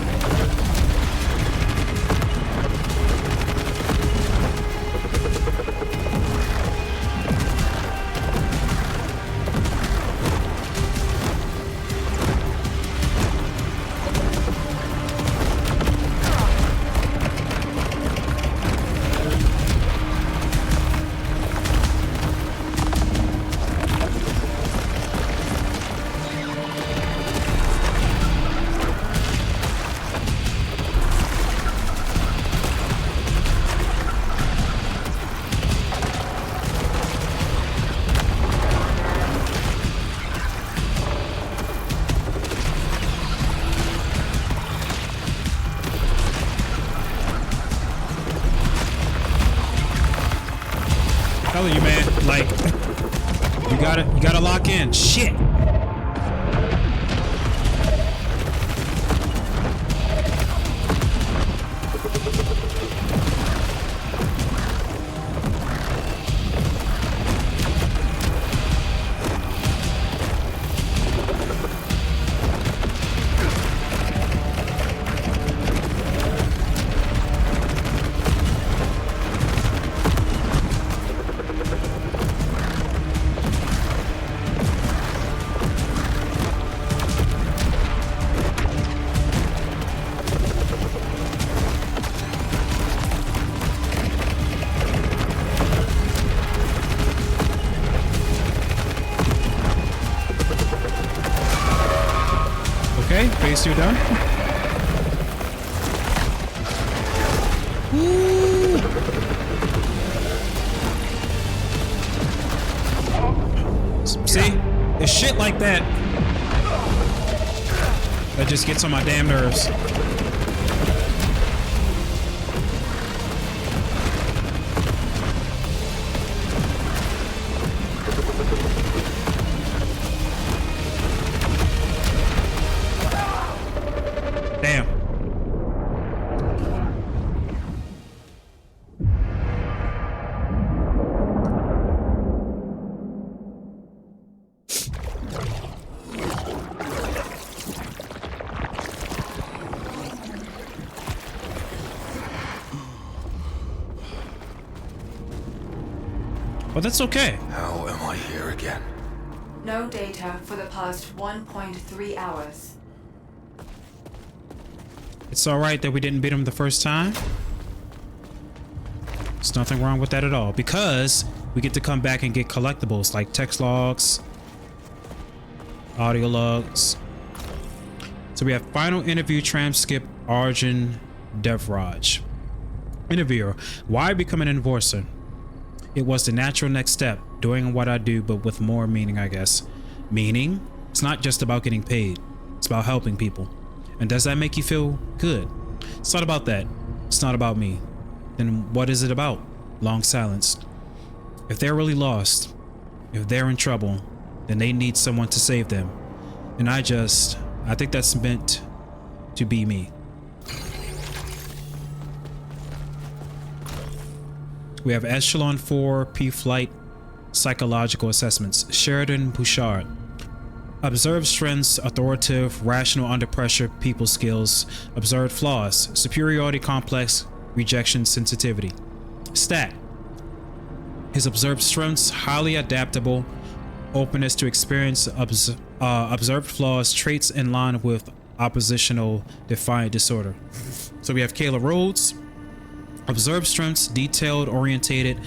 Telling you, man, like you gotta lock in. Shit. Okay, phase 2 done. Woo. See? It's shit like that that just gets on my damn nerves. Damn. But that's okay. How am I here again? No data for the past 1.3 hours. It's alright that we didn't beat him the first time. There's nothing wrong with that at all, because we get to come back and get collectibles like text logs, audio logs. So we have final interview transcript Arjun Devraj. Interviewer, why become an enforcer? It was the natural next step, doing what I do, but with more meaning, I guess. Meaning? It's not just about getting paid. It's about helping people. And does that make you feel good? It's not about that. It's not about me. Then what is it about? Long silence. If they're really lost, if they're in trouble, then they need someone to save them. And I think that's meant to be me. We have Echelon 4 P-Flight Psychological Assessments. Sheridan Bouchard. Observed strengths, authoritative, rational under pressure, people skills. Observed flaws, superiority complex, rejection sensitivity. Stat. His observed strengths, highly adaptable, openness to experience, observed flaws, traits in line with oppositional defiant disorder. So we have Kayla Rhodes. Observed strengths, detailed, orientated,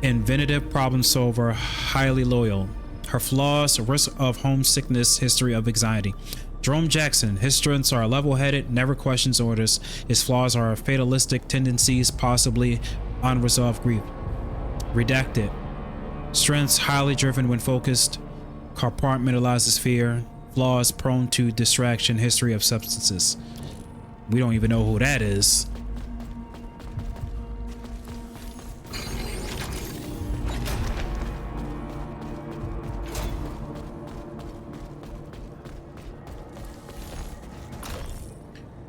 inventive problem solver, highly loyal. Her flaws, risk of homesickness, history of anxiety. Jerome Jackson, his strengths are level-headed, never questions orders. His flaws are fatalistic tendencies, possibly unresolved grief. Redacted. Strengths, highly driven when focused, compartmentalizes fear. Flaws, prone to distraction, history of substances. We don't even know who that is.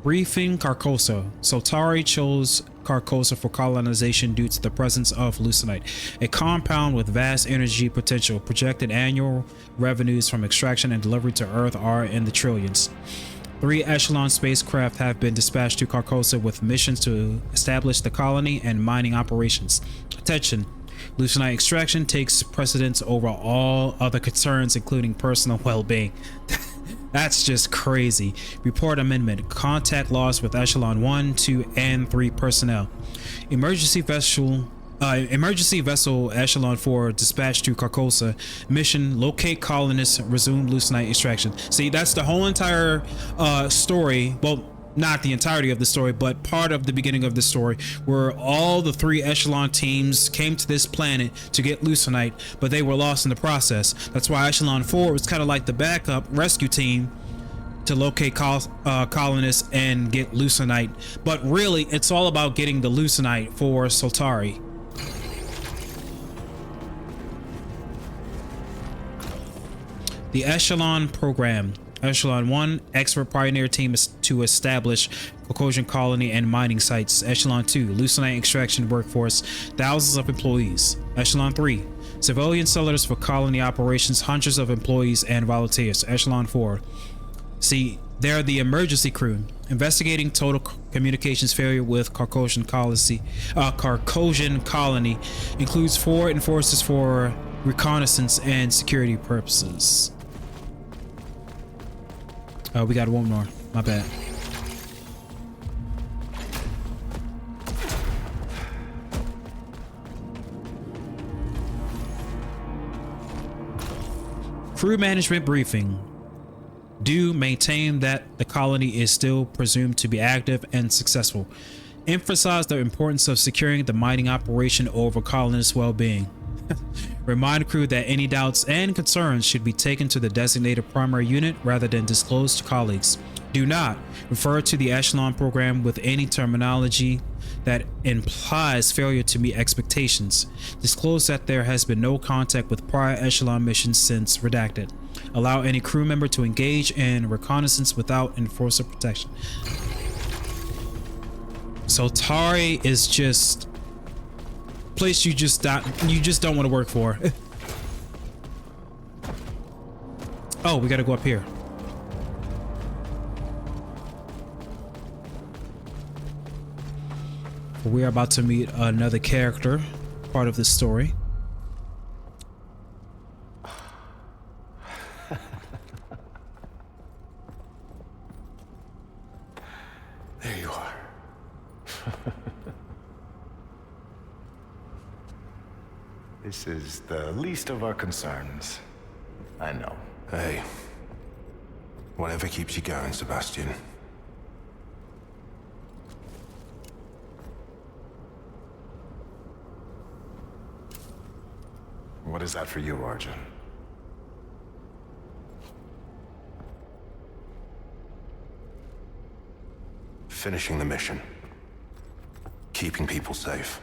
Briefing Carcosa. Soltari chose Carcosa for colonization due to the presence of Lucenite, a compound with vast energy potential. Projected annual revenues from extraction and delivery to Earth are in the trillions. 3 Echelon spacecraft have been dispatched to Carcosa with missions to establish the colony and mining operations. Attention! Lucenite extraction takes precedence over all other concerns, including personal well-being. That's just crazy. Report amendment. Contact lost with Echelon 1, 2, and 3 personnel. Emergency vessel Echelon 4 dispatched to Carcosa. Mission: locate colonists, resume Lucenite extraction. See, that's the whole entire story. Well, not the entirety of the story, but part of the beginning of the story, where all the 3 Echelon teams came to this planet to get Lucenite, but they were lost in the process. That's why Echelon 4 was kind of like the backup rescue team to locate colonists and get Lucenite. But really, it's all about getting the Lucenite for Soltari. The Echelon program. Echelon 1, expert pioneer team is to establish Carcosa colony and mining sites. Echelon 2, Lucenite extraction workforce, thousands of employees. Echelon 3, civilian settlers for colony operations, hundreds of employees and volunteers. Echelon 4, see, they're the emergency crew, investigating total communications failure with Carcosa colony, includes 4 enforcers for reconnaissance and security purposes. Oh, we got one more. My bad. Crew management briefing. Do maintain that the colony is still presumed to be active and successful. Emphasize the importance of securing the mining operation over colonists' well-being. Remind crew that any doubts and concerns should be taken to the designated primary unit rather than disclosed to colleagues. Do not refer to the Echelon program with any terminology that implies failure to meet expectations. Disclose that there has been no contact with prior Echelon missions since redacted. Allow any crew member to engage in reconnaissance without enforcer protection. So Tari is just a place you just don't want to work for. Oh, we gotta go up here. We are about to meet another character, part of this story. There you are. This is the least of our concerns. I know. Hey. Whatever keeps you going, Sebastian. What is that for you, Arjun? Finishing the mission. Keeping people safe.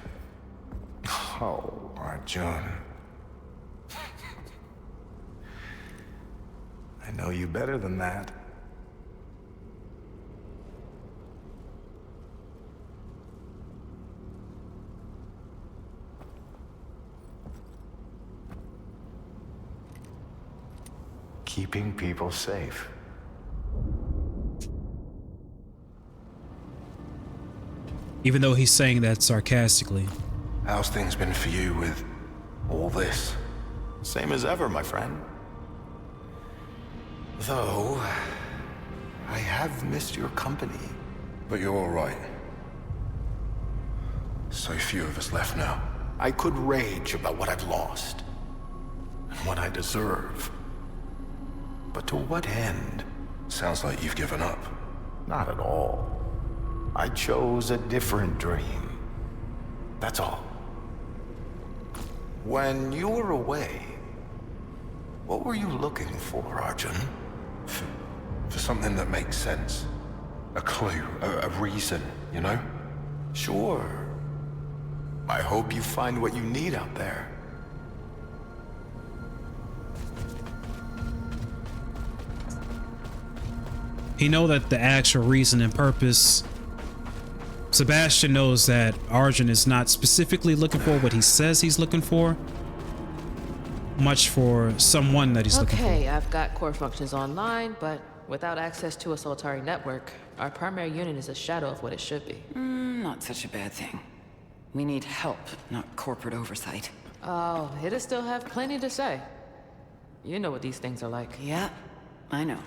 Oh, Arjun. I know you better than that. Keeping people safe. Even though he's saying that sarcastically. How's things been for you with all this? Same as ever, my friend. Though, I have missed your company. But you're all right. So few of us left now. I could rage about what I've lost. And what I deserve. But to what end? Sounds like you've given up. Not at all. I chose a different dream. That's all. When you were away, what were you looking for, Arjun? For something that makes sense. A clue, a reason, you know? Sure. I hope you find what you need out there. He know that the actual reason and purpose. Sebastian knows that Arjun is not specifically looking for what he says he's looking for, much for someone that he's looking for. Okay, I've got core functions online, but without access to a Solitari network, our primary unit is a shadow of what it should be. Not such a bad thing. We need help, not corporate oversight. Oh, it'll still have plenty to say. You know what these things are like. Yeah, I know.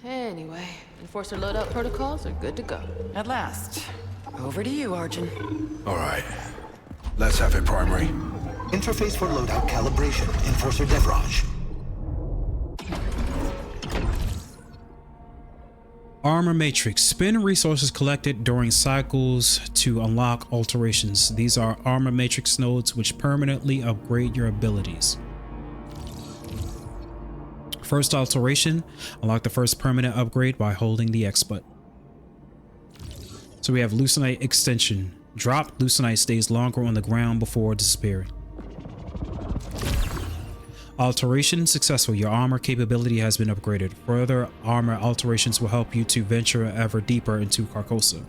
Anyway, Enforcer loadout protocols are good to go. At last. Over to you, Arjun. All right. Let's have it, Primary. Interface for loadout calibration, Enforcer Devraj. Armor Matrix. Spend resources collected during cycles to unlock alterations. These are Armor Matrix nodes which permanently upgrade your abilities. First alteration, unlock the first permanent upgrade by holding the X button. So we have Lucenite extension. Drop, Lucenite stays longer on the ground before disappearing. Alteration successful. Your armor capability has been upgraded. Further armor alterations will help you to venture ever deeper into Carcosa.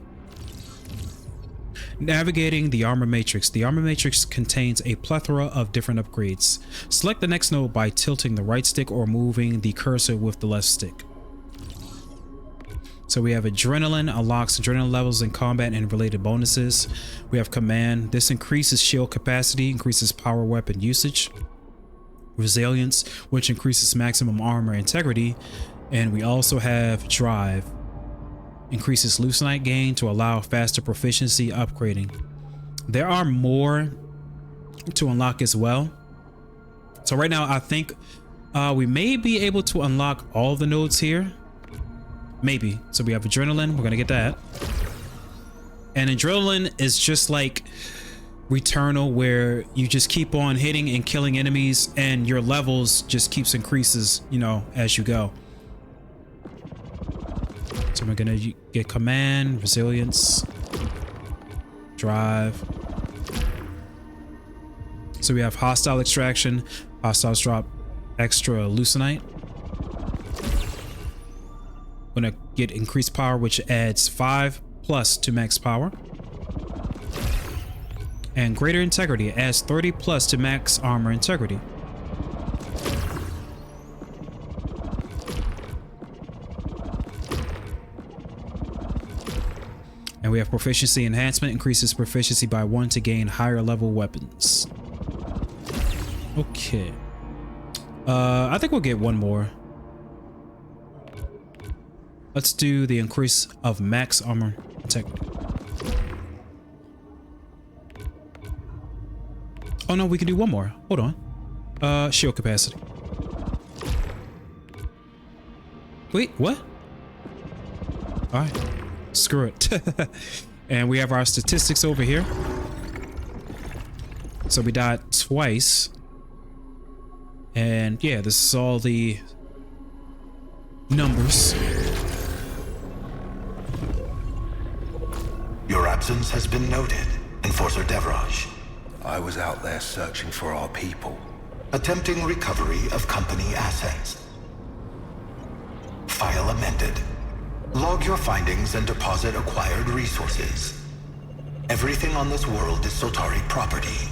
Navigating the Armor Matrix. The Armor Matrix contains a plethora of different upgrades. Select the next node by tilting the right stick or moving the cursor with the left stick. So we have Adrenaline, unlocks adrenaline levels in combat and related bonuses. We have Command. This increases shield capacity, increases power weapon usage. Resilience, which increases maximum armor integrity. And we also have Drive. Increases Lucenite gain to allow faster proficiency upgrading. There are more to unlock as well. So right now I think we may be able to unlock all the nodes here. Maybe. So we have Adrenaline. We're gonna get that. And Adrenaline is just like Returnal, where you just keep on hitting and killing enemies and your levels just keeps increases, you know, as you go. So we're gonna get command, resilience, drive. So we have hostile extraction, hostiles drop extra leucinite. Gonna get increased power, which adds 5+ to max power. And greater integrity adds 30+ to max armor integrity. And we have proficiency enhancement, increases proficiency by 1 to gain higher level weapons. Okay. I think we'll get one more. Let's do the increase of max armor integrity. Oh no, we can do one more. Hold on. Shield capacity. Wait, what? All right, screw it. And we have our statistics over here. So we died twice. And yeah, this is all the numbers. Your absence has been noted, Enforcer Devraj. I was out there searching for our people. Attempting recovery of company assets. File amended. Log your findings and deposit acquired resources. Everything on this world is Soltari property.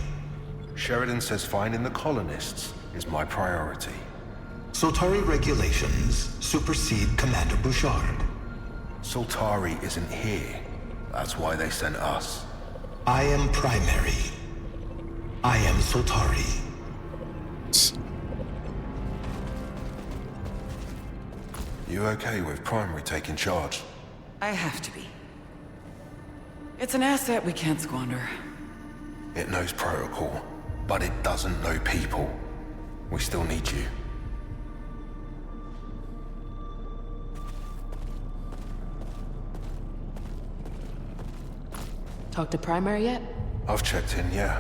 Sheridan says finding the colonists is my priority. Soltari regulations supersede Commander Bouchard. Soltari isn't here. That's why they sent us. I am primary. I am Soltari. You okay with primary taking charge? I have to be. It's an asset we can't squander. It knows protocol, but it doesn't know people. We still need you. Talk to Primary yet? I've checked in, yeah.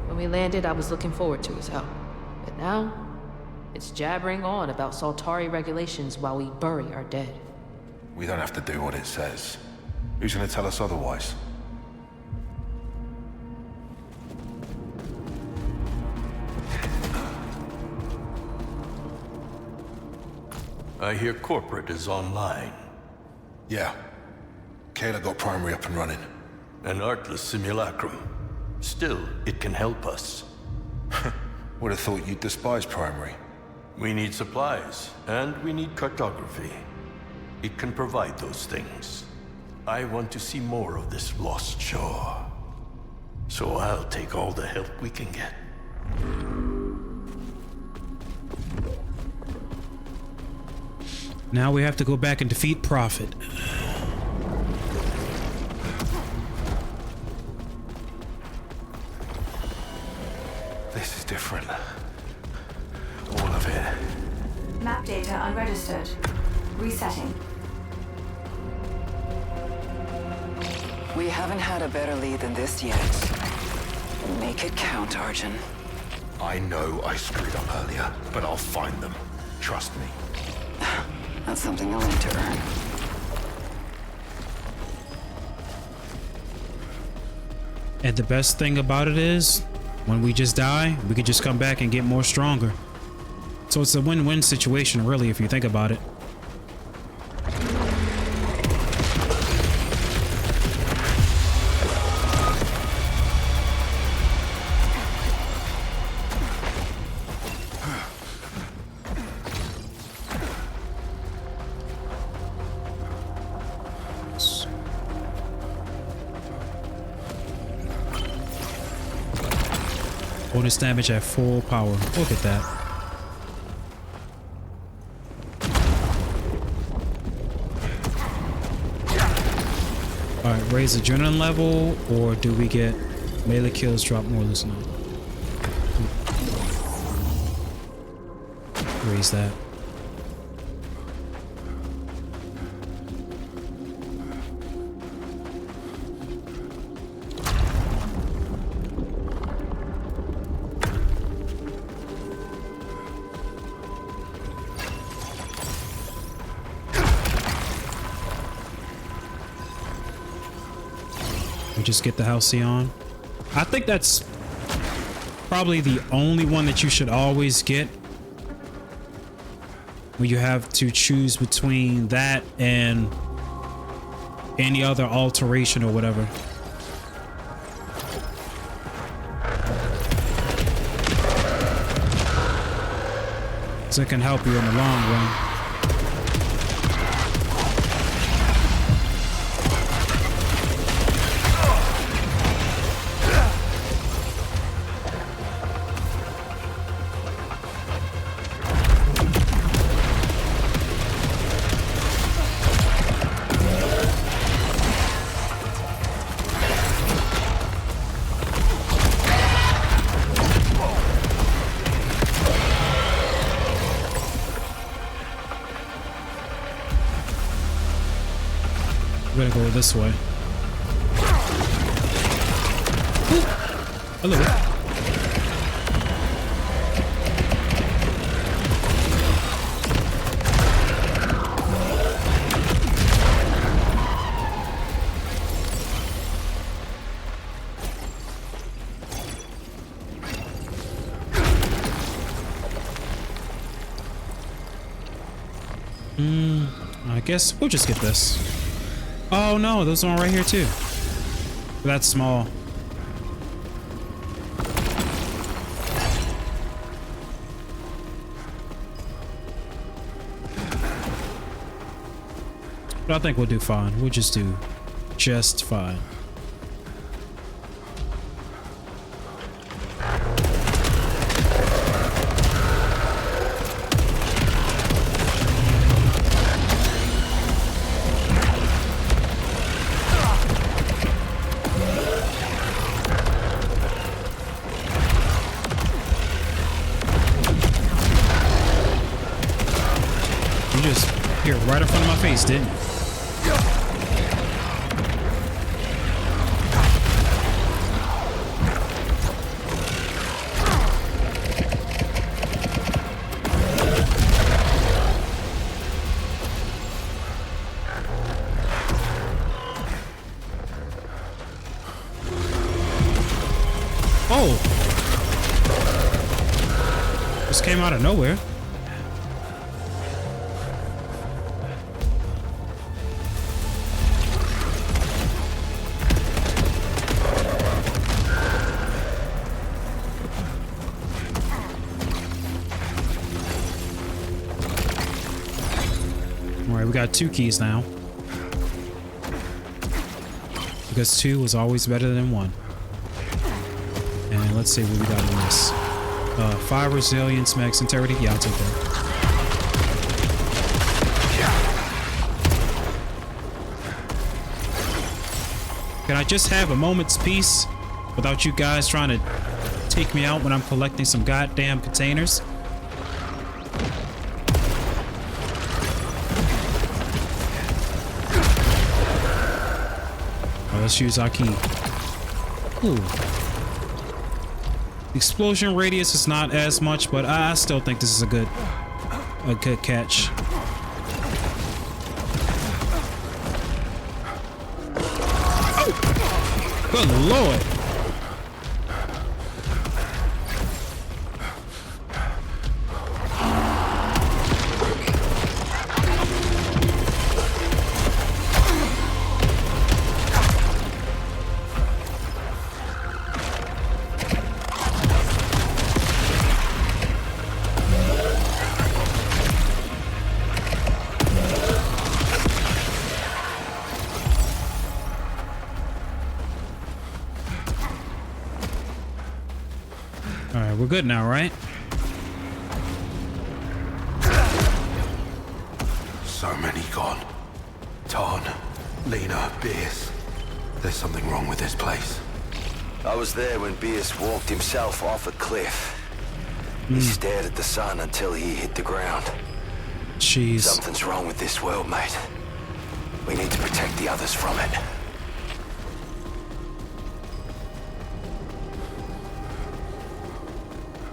When we landed, I was looking forward to his help. But now, it's jabbering on about Soltari regulations while we bury our dead. We don't have to do what it says. Who's gonna tell us otherwise? I hear corporate is online. Yeah. Kayla got primary up and running. An artless simulacrum. Still, it can help us. Would have thought you'd despise primary. We need supplies, and we need cartography. It can provide those things. I want to see more of this lost shore. So I'll take all the help we can get. Now we have to go back and defeat Prophet. This is different. All of it. Map data unregistered. Resetting. We haven't had a better lead than this yet. Make it count, Arjun. I know I screwed up earlier, but I'll find them. Trust me. That's something I'll need to earn. And the best thing about it is, when we just die, we could just come back and get more stronger. So it's a win-win situation, really, if you think about it. Bonus damage at full power. Look at that. Alright, raise adrenaline level, or do we get melee kills drop more loosened? Raise that. We just get the Halcyon. I think that's probably the only one that you should always get. When you have to choose between that and any other alteration or whatever. So it can help you in the long run. We're gonna go this way. Ooh. Hello. I guess we'll just get this. Oh no, there's one right here too. That's small. But I think we'll do fine. We'll just do just fine. Here, right in front of my face, didn't you? Oh! Just came out of nowhere. Alright, we got 2 keys now. Because 2 was always better than 1. And let's see what we got in this. 5 resilience, max integrity. Yeah, I'll take that. Can I just have a moment's peace without you guys trying to take me out when I'm collecting some goddamn containers? Let's use our key. Ooh. The explosion radius is not as much, but I still think this is a good catch. Oh! Good Lord! Alright, we're good now, right? So many gone. Tarn, Lena, Beers. There's something wrong with this place. I was there when Beers walked himself off a cliff. He stared at the sun until he hit the ground. Jeez. Something's wrong with this world, mate. We need to protect the others from it.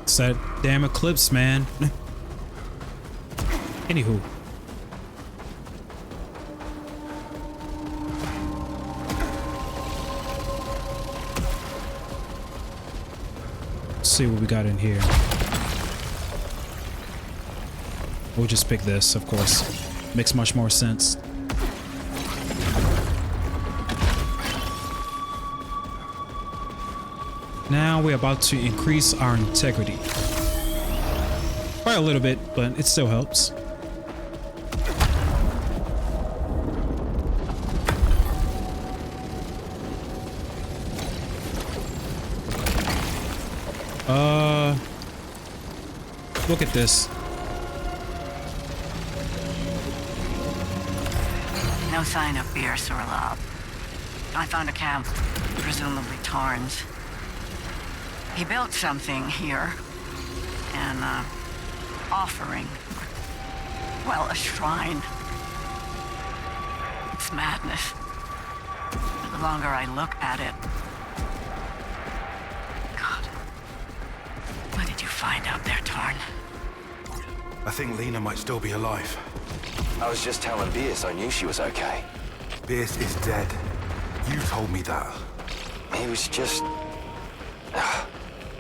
It's that damn eclipse, man. Anywho. see what we got in here. We'll just pick this, of course. Makes much more sense. Now we're about to increase our integrity. Quite a little bit, but it still helps. Look at this. No sign of Bierce or Lab. I found a camp, presumably Tarn's. He built something here. An, offering. Well, a shrine. It's madness. The longer I look at it... God. What did you find out there, Tarn? I think Lena might still be alive. I was just telling Bierce I knew she was okay. Bierce is dead. You told me that. He was just...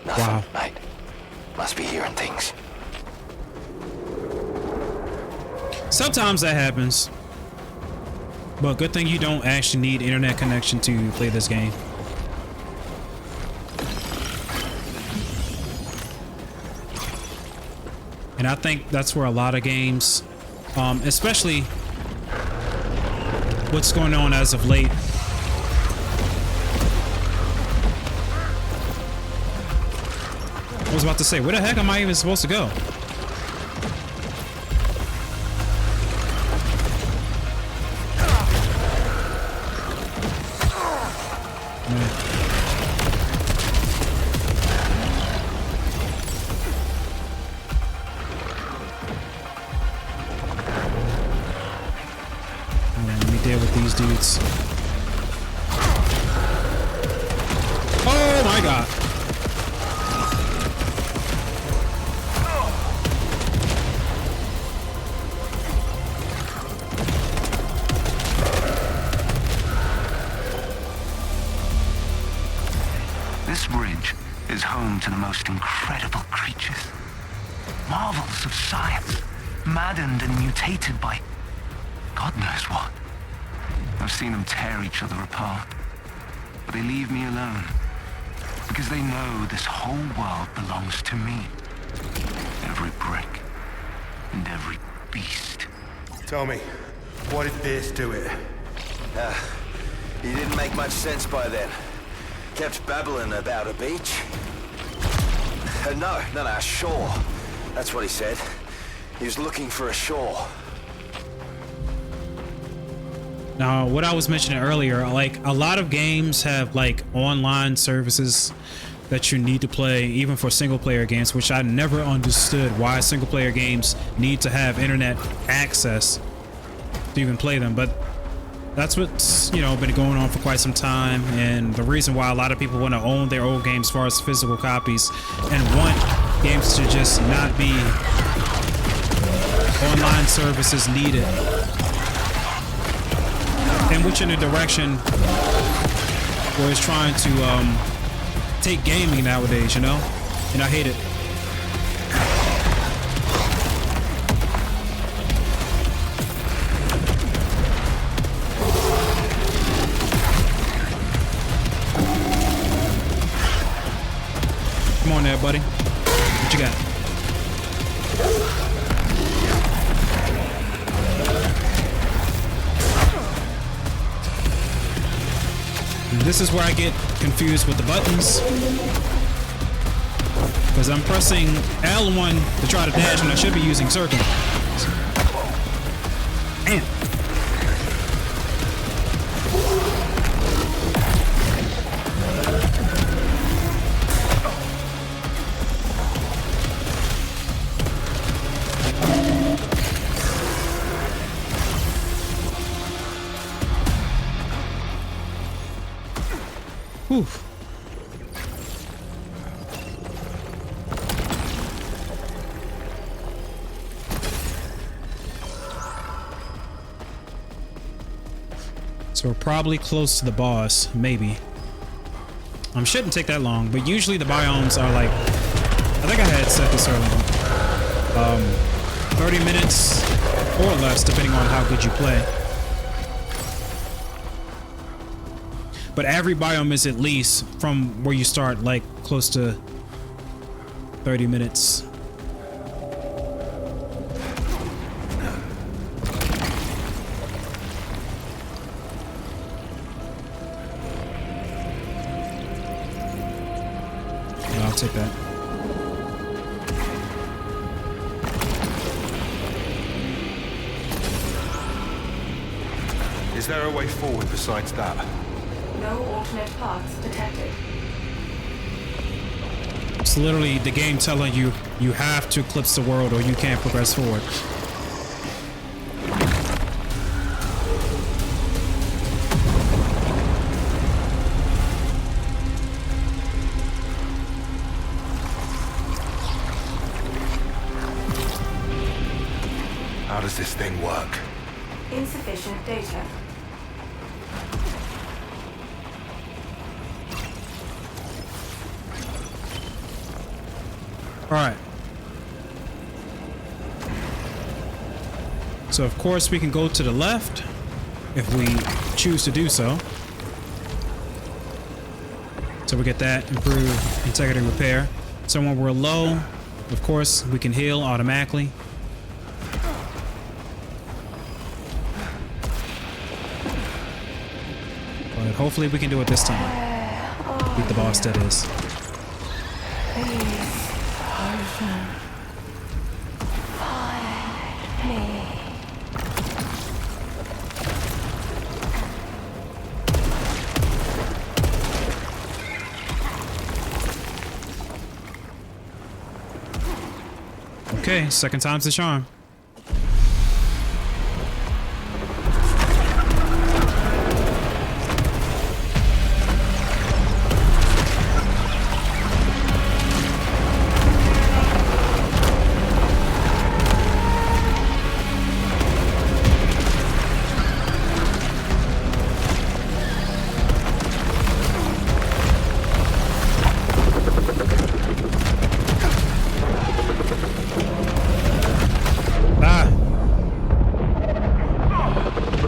nothing, wow. Mate. Must be hearing things. Sometimes that happens. But good thing you don't actually need internet connection to play this game. And I think that's where a lot of games, especially what's going on as of late. I was about to say, where the heck am I even supposed to go? These dudes. Oh my god. This ridge is home to the most incredible creatures. Marvels of science, maddened and mutated by God knows what. I've seen them tear each other apart, but they leave me alone because they know this whole world belongs to me. Every brick and every beast. Tell me, why did Bierce do it? He didn't make much sense by then. Kept babbling about a beach. No, a shore. That's what he said. He was looking for a shore. Now, what I was mentioning earlier, like a lot of games have like online services that you need to play, even for single player games, which I never understood why single player games need to have internet access to even play them. But that's what's, you know, been going on for quite some time. And the reason why a lot of people want to own their old games as far as physical copies and want games to just not be online services needed. And which in a direction where it's trying to take gaming nowadays, you know? And I hate it. Come on there, buddy. What you got? This is where I get confused with the buttons, because I'm pressing L1 to try to dash when I should be using circle. Damn. Whew. So we're probably close to the boss, maybe. Shouldn't take that long, but usually the biomes are like I think I had set this earlier. 30 minutes or less, depending on how good you play. But every biome is at least, from where you start, like close to 30 minutes. I'll take that. Is there a way forward besides that? No alternate paths detected. It's literally the game telling you you have to eclipse the world or you can't progress forward. How does this thing work? Insufficient data. All right. So of course we can go to the left if we choose to do so. So we get that, improve integrity repair. So when we're low, of course, we can heal automatically. But hopefully we can do it this time. Beat the boss, that is. Okay, second time's the charm.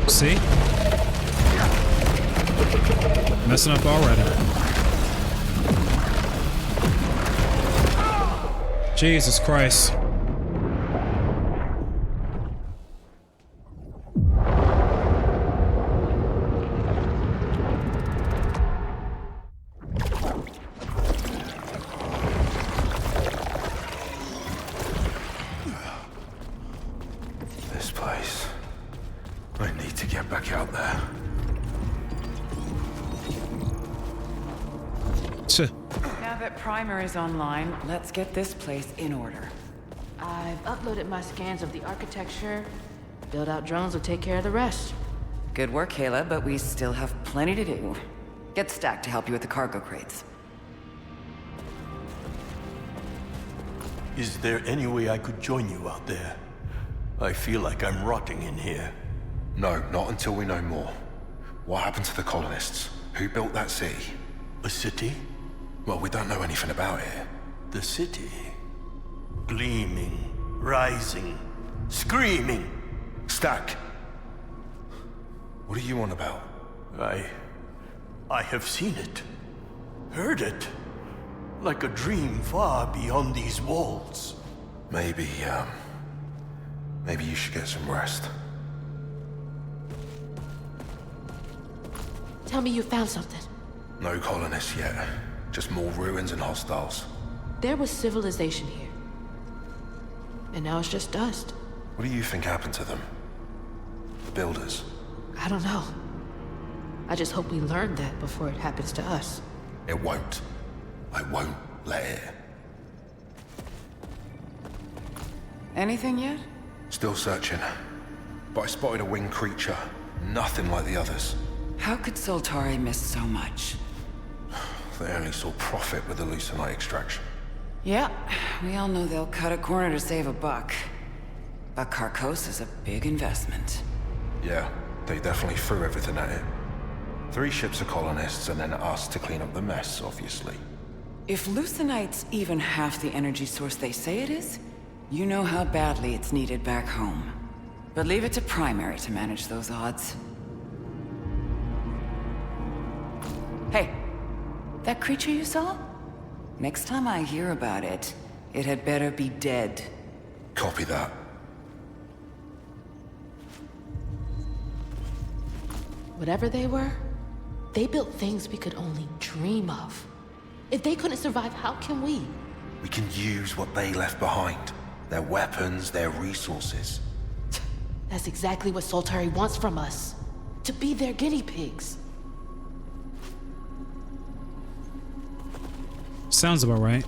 See? Messing up already. Jesus Christ. This place. I need to get back out there. Now that Primer is online, let's get this place in order. I've uploaded my scans of the architecture. Build-out drones will take care of the rest. Good work, Kayla, but we still have plenty to do. Get Stack to help you with the cargo crates. Is there any way I could join you out there? I feel like I'm rotting in here. No, not until we know more. What happened to the colonists? Who built that city? A city? Well, we don't know anything about it. The city. Gleaming, rising, screaming. Stack! What are you on about? I have seen it. Heard it. Like a dream far beyond these walls. Maybe you should get some rest. Tell me you found something. No colonists yet. Just more ruins and hostiles. There was civilization here. And now it's just dust. What do you think happened to them? The builders? I don't know. I just hope we learn that before it happens to us. It won't. I won't let it. Anything yet? Still searching. But I spotted a winged creature. Nothing like the others. How could Soltari miss so much? They only saw profit with the Lucenite extraction. Yeah, we all know they'll cut a corner to save a buck. But Carcosa's a big investment. Yeah, they definitely threw everything at it. 3 ships of colonists and then us to clean up the mess, obviously. If Lucenite's even half the energy source they say it is, you know how badly it's needed back home. But leave it to Primary to manage those odds. Hey, that creature you saw? Next time I hear about it, it had better be dead. Copy that. Whatever they were, they built things we could only dream of. If they couldn't survive, how can we? We can use what they left behind. Their weapons, their resources. That's exactly what Soltari wants from us. To be their guinea pigs. Sounds about right.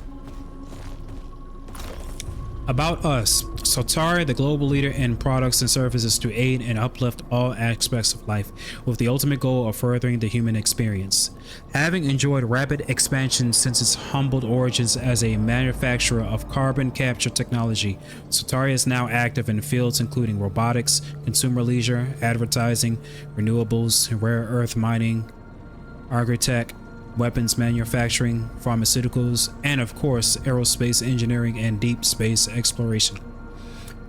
About us. Soltari, the global leader in products and services to aid and uplift all aspects of life, with the ultimate goal of furthering the human experience. Having enjoyed rapid expansion since its humbled origins as a manufacturer of carbon capture technology, Soltari is now active in fields including robotics, consumer leisure, advertising, renewables, rare earth mining, agritech, weapons manufacturing, pharmaceuticals, and of course, aerospace engineering and deep space exploration.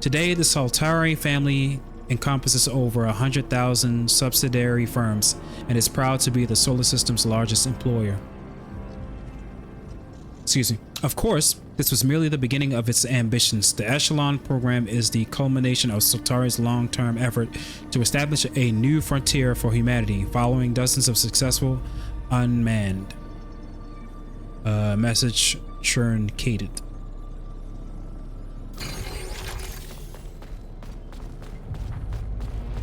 Today, the Soltari family encompasses over 100,000 subsidiary firms and is proud to be the solar system's largest employer. Excuse me. Of course, this was merely the beginning of its ambitions. The Echelon program is the culmination of Soltari's long-term effort to establish a new frontier for humanity, following dozens of successful unmanned message truncated.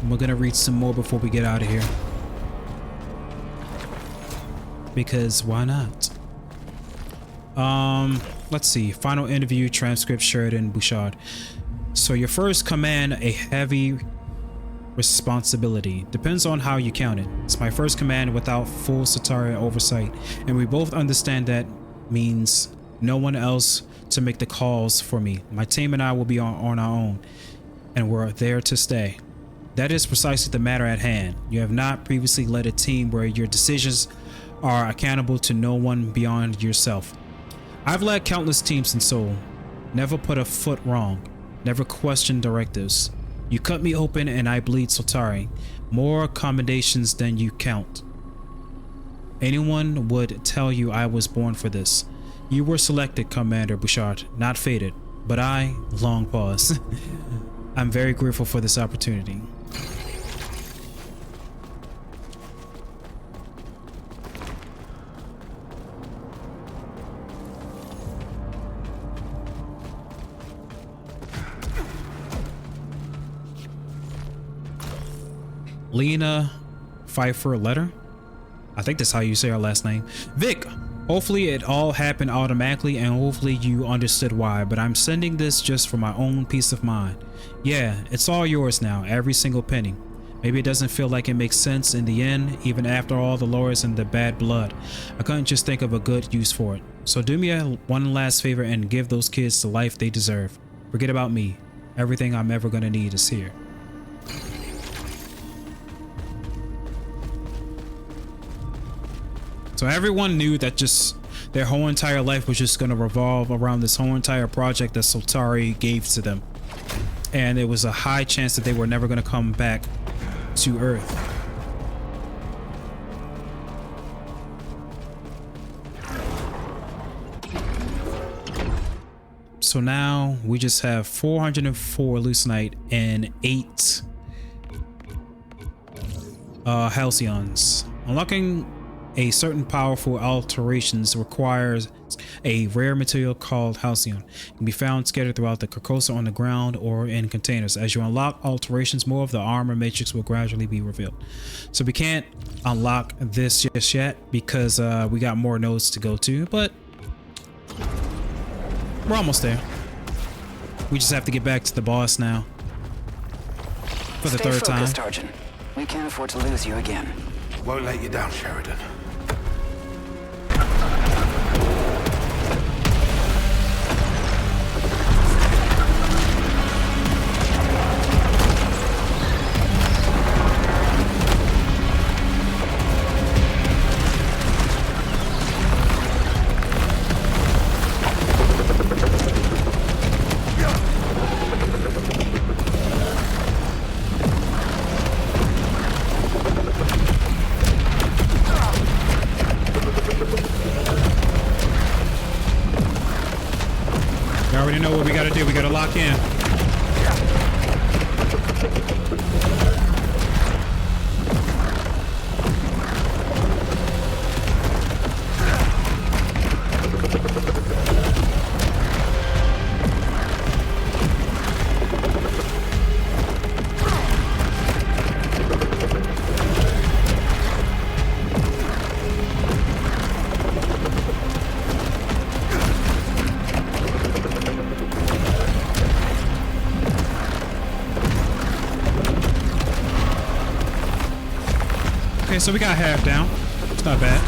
We're gonna read some more before we get out of here, because why not? Let's see. Final interview transcript, Sheridan Bouchard. So your first command, a heavy responsibility. Depends on how you count it. It's my first command without full Soltari oversight, and we both understand that means no one else to make the calls for me. My team and I will be on our own, and we're there to stay. That is precisely the matter at hand. You have not previously led a team where your decisions are accountable to no one beyond yourself. I've led countless teams in Seoul. Never put a foot wrong. Never questioned directives. You cut me open and I bleed Soltari. More commendations than you count. Anyone would tell you I was born for this. You were selected, Commander Bouchard, not fated. But I, long pause. I'm very grateful for this opportunity. Lena Pfeiffer Letter? I think that's how you say her last name. Vic, hopefully it all happened automatically and hopefully you understood why, but I'm sending this just for my own peace of mind. Yeah, it's all yours now, every single penny. Maybe it doesn't feel like it makes sense in the end, even after all the lawyers and the bad blood. I couldn't just think of a good use for it. So do me one last favor and give those kids the life they deserve. Forget about me. Everything I'm ever gonna need is here. So everyone knew that just their whole entire life was just going to revolve around this whole entire project that Soltari gave to them. And it was a high chance that they were never going to come back to Earth. So now we just have 404 Lucenite and 8 Halcyons. Unlocking a certain powerful alterations requires a rare material called Halcyon. It can be found scattered throughout the Carcosa on the ground or in containers. As you unlock alterations, more of the armor matrix will gradually be revealed. So we can't unlock this just yet because we got more nodes to go to, but we're almost there. We just have to get back to the boss now for the third time. Stay focused, Arjun. We can't afford to lose you again. Won't let you down, Sheridan. we gotta lock in. Okay, so we got half down. It's not bad.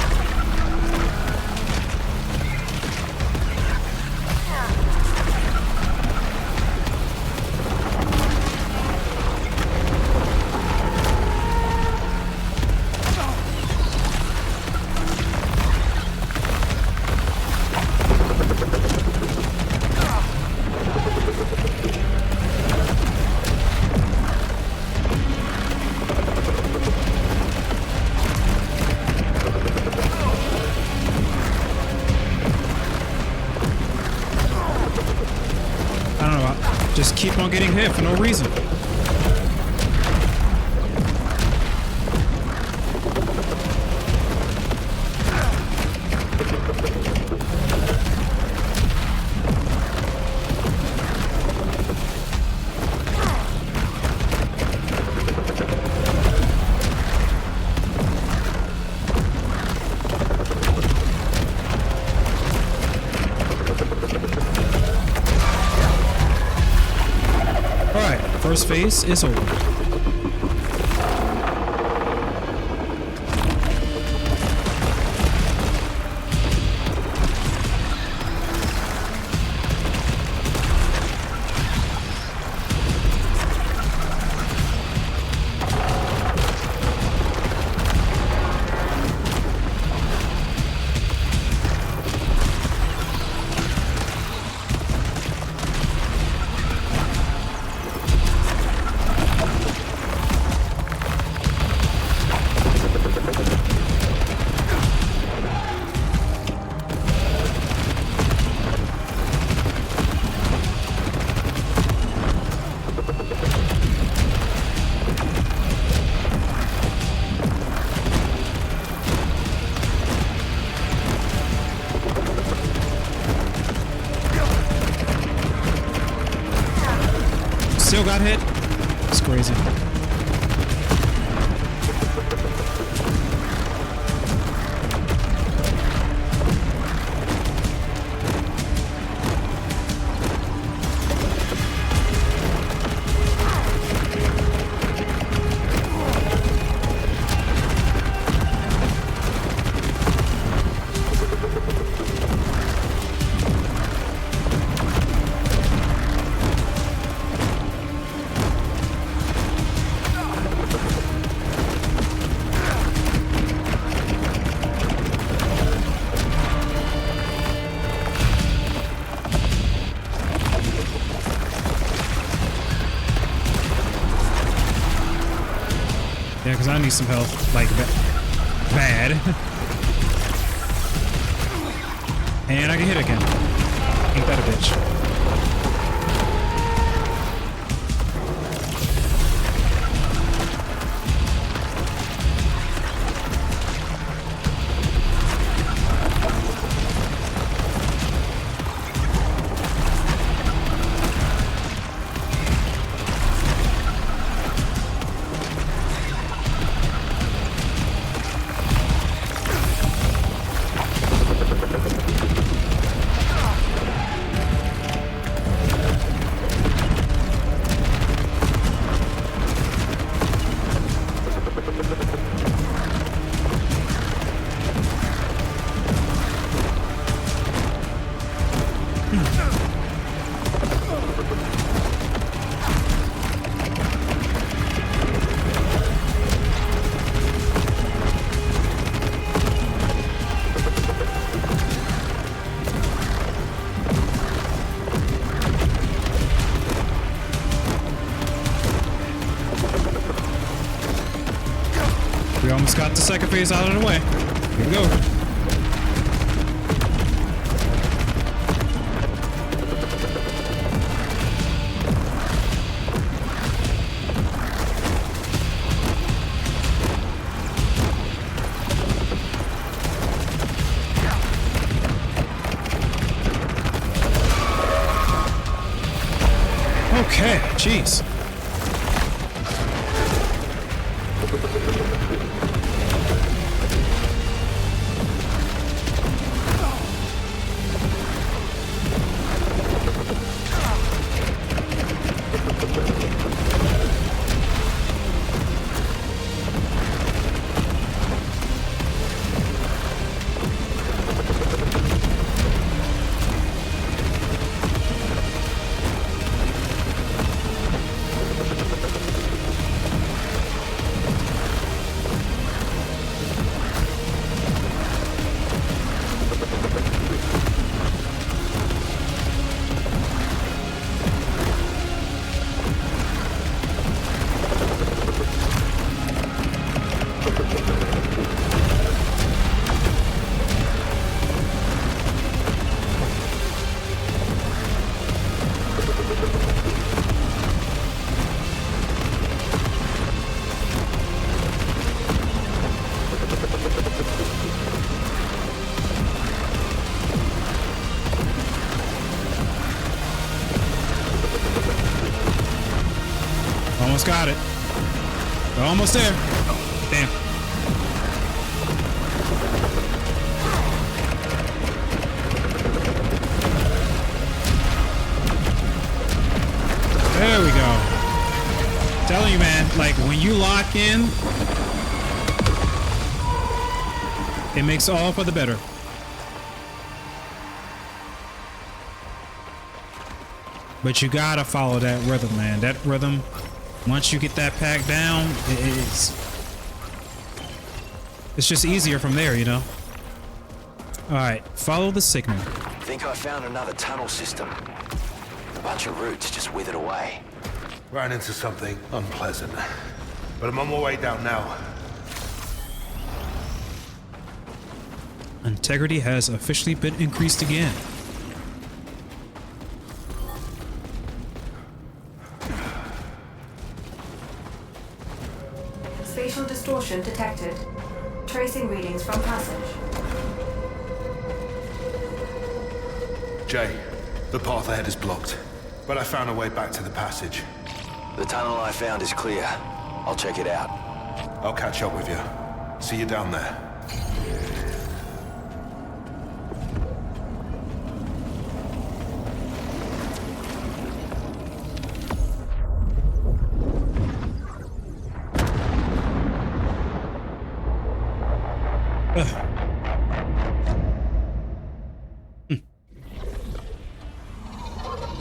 Just keep on getting hit for no reason. First phase is over. Still got hit. It's crazy. Yeah, because I need some health, like, bad. And I get hit again. Ain't that a bitch? We almost got the second phase out of the way. Here we go. Jeez. Almost got it. We're almost there. Oh, damn. There we go. I'm telling you, man, like when you lock in, it makes all for the better. But you gotta follow that rhythm, man. That rhythm, once you get that pack down, it's just easier from there, you know? Alright, follow the signal. Think I found another tunnel system. A bunch of roots just withered away. Ran into something unpleasant. But I'm on my way down now. Integrity has officially been increased again. Spatial distortion detected. Tracing readings from passage. Jay, the path ahead is blocked, but I found a way back to the passage. The tunnel I found is clear. I'll check it out. I'll catch up with you. See you down there.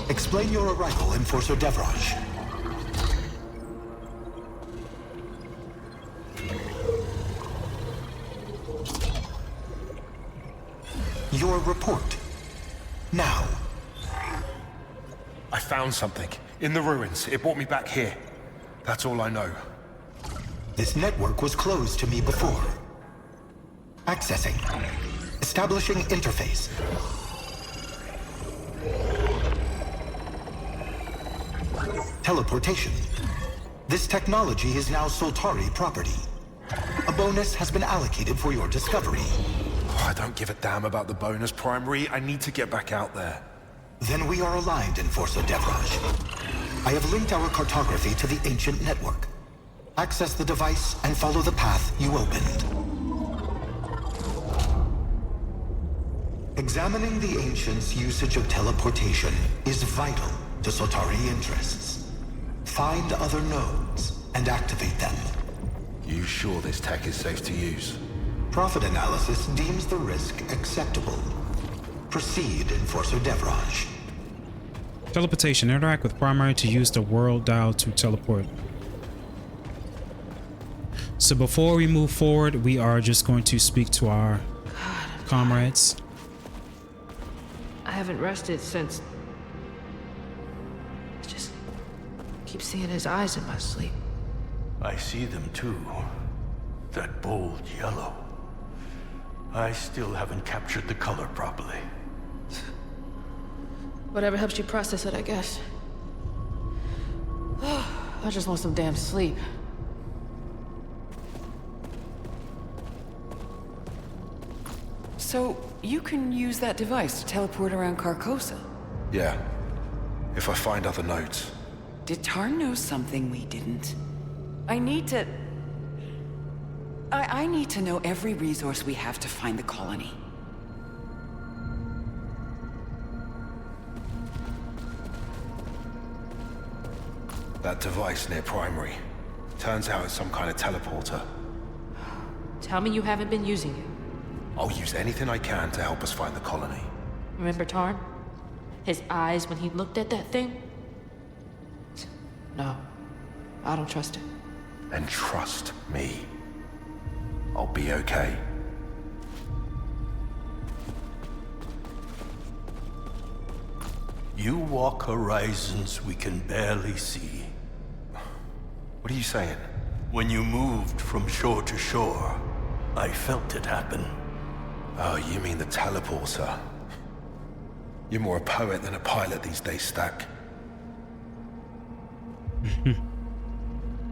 Explain your arrival, Enforcer Devraj. Your report. Now. I found something. In the ruins. It brought me back here. That's all I know. This network was closed to me before. Accessing. Establishing interface. Teleportation. This technology is now Soltari property. A bonus has been allocated for your discovery. Oh, I don't give a damn about the bonus, Primary. I need to get back out there. Then we are aligned, Enforcer Devraj. I have linked our cartography to the ancient network. Access the device and follow the path you opened. Examining the ancients' usage of teleportation is vital to Soltari interests. Find other nodes and activate them. You sure this tech is safe to use? Profit analysis deems the risk acceptable. Proceed, Enforcer Devraj. Teleportation. Interact with Primary to use the world dial to teleport. So before we move forward, we are just going to speak to our comrades. I haven't rested since... Just keep seeing his eyes in my sleep. I see them too. That bold yellow. I still haven't captured the color properly. Whatever helps you process it, I guess. I just want some damn sleep. So, you can use that device to teleport around Carcosa? Yeah. If I find other nodes. Did Tarn know something we didn't? I need to know every resource we have to find the colony. That device near Primary. Turns out it's some kind of teleporter. Tell me you haven't been using it. I'll use anything I can to help us find the colony. Remember Tarn? His eyes when he looked at that thing? No, I don't trust him. And trust me. I'll be okay. You walk horizons we can barely see. What are you saying? When you moved from shore to shore, I felt it happen. Oh, you mean the teleporter? You're more a poet than a pilot these days, Stack.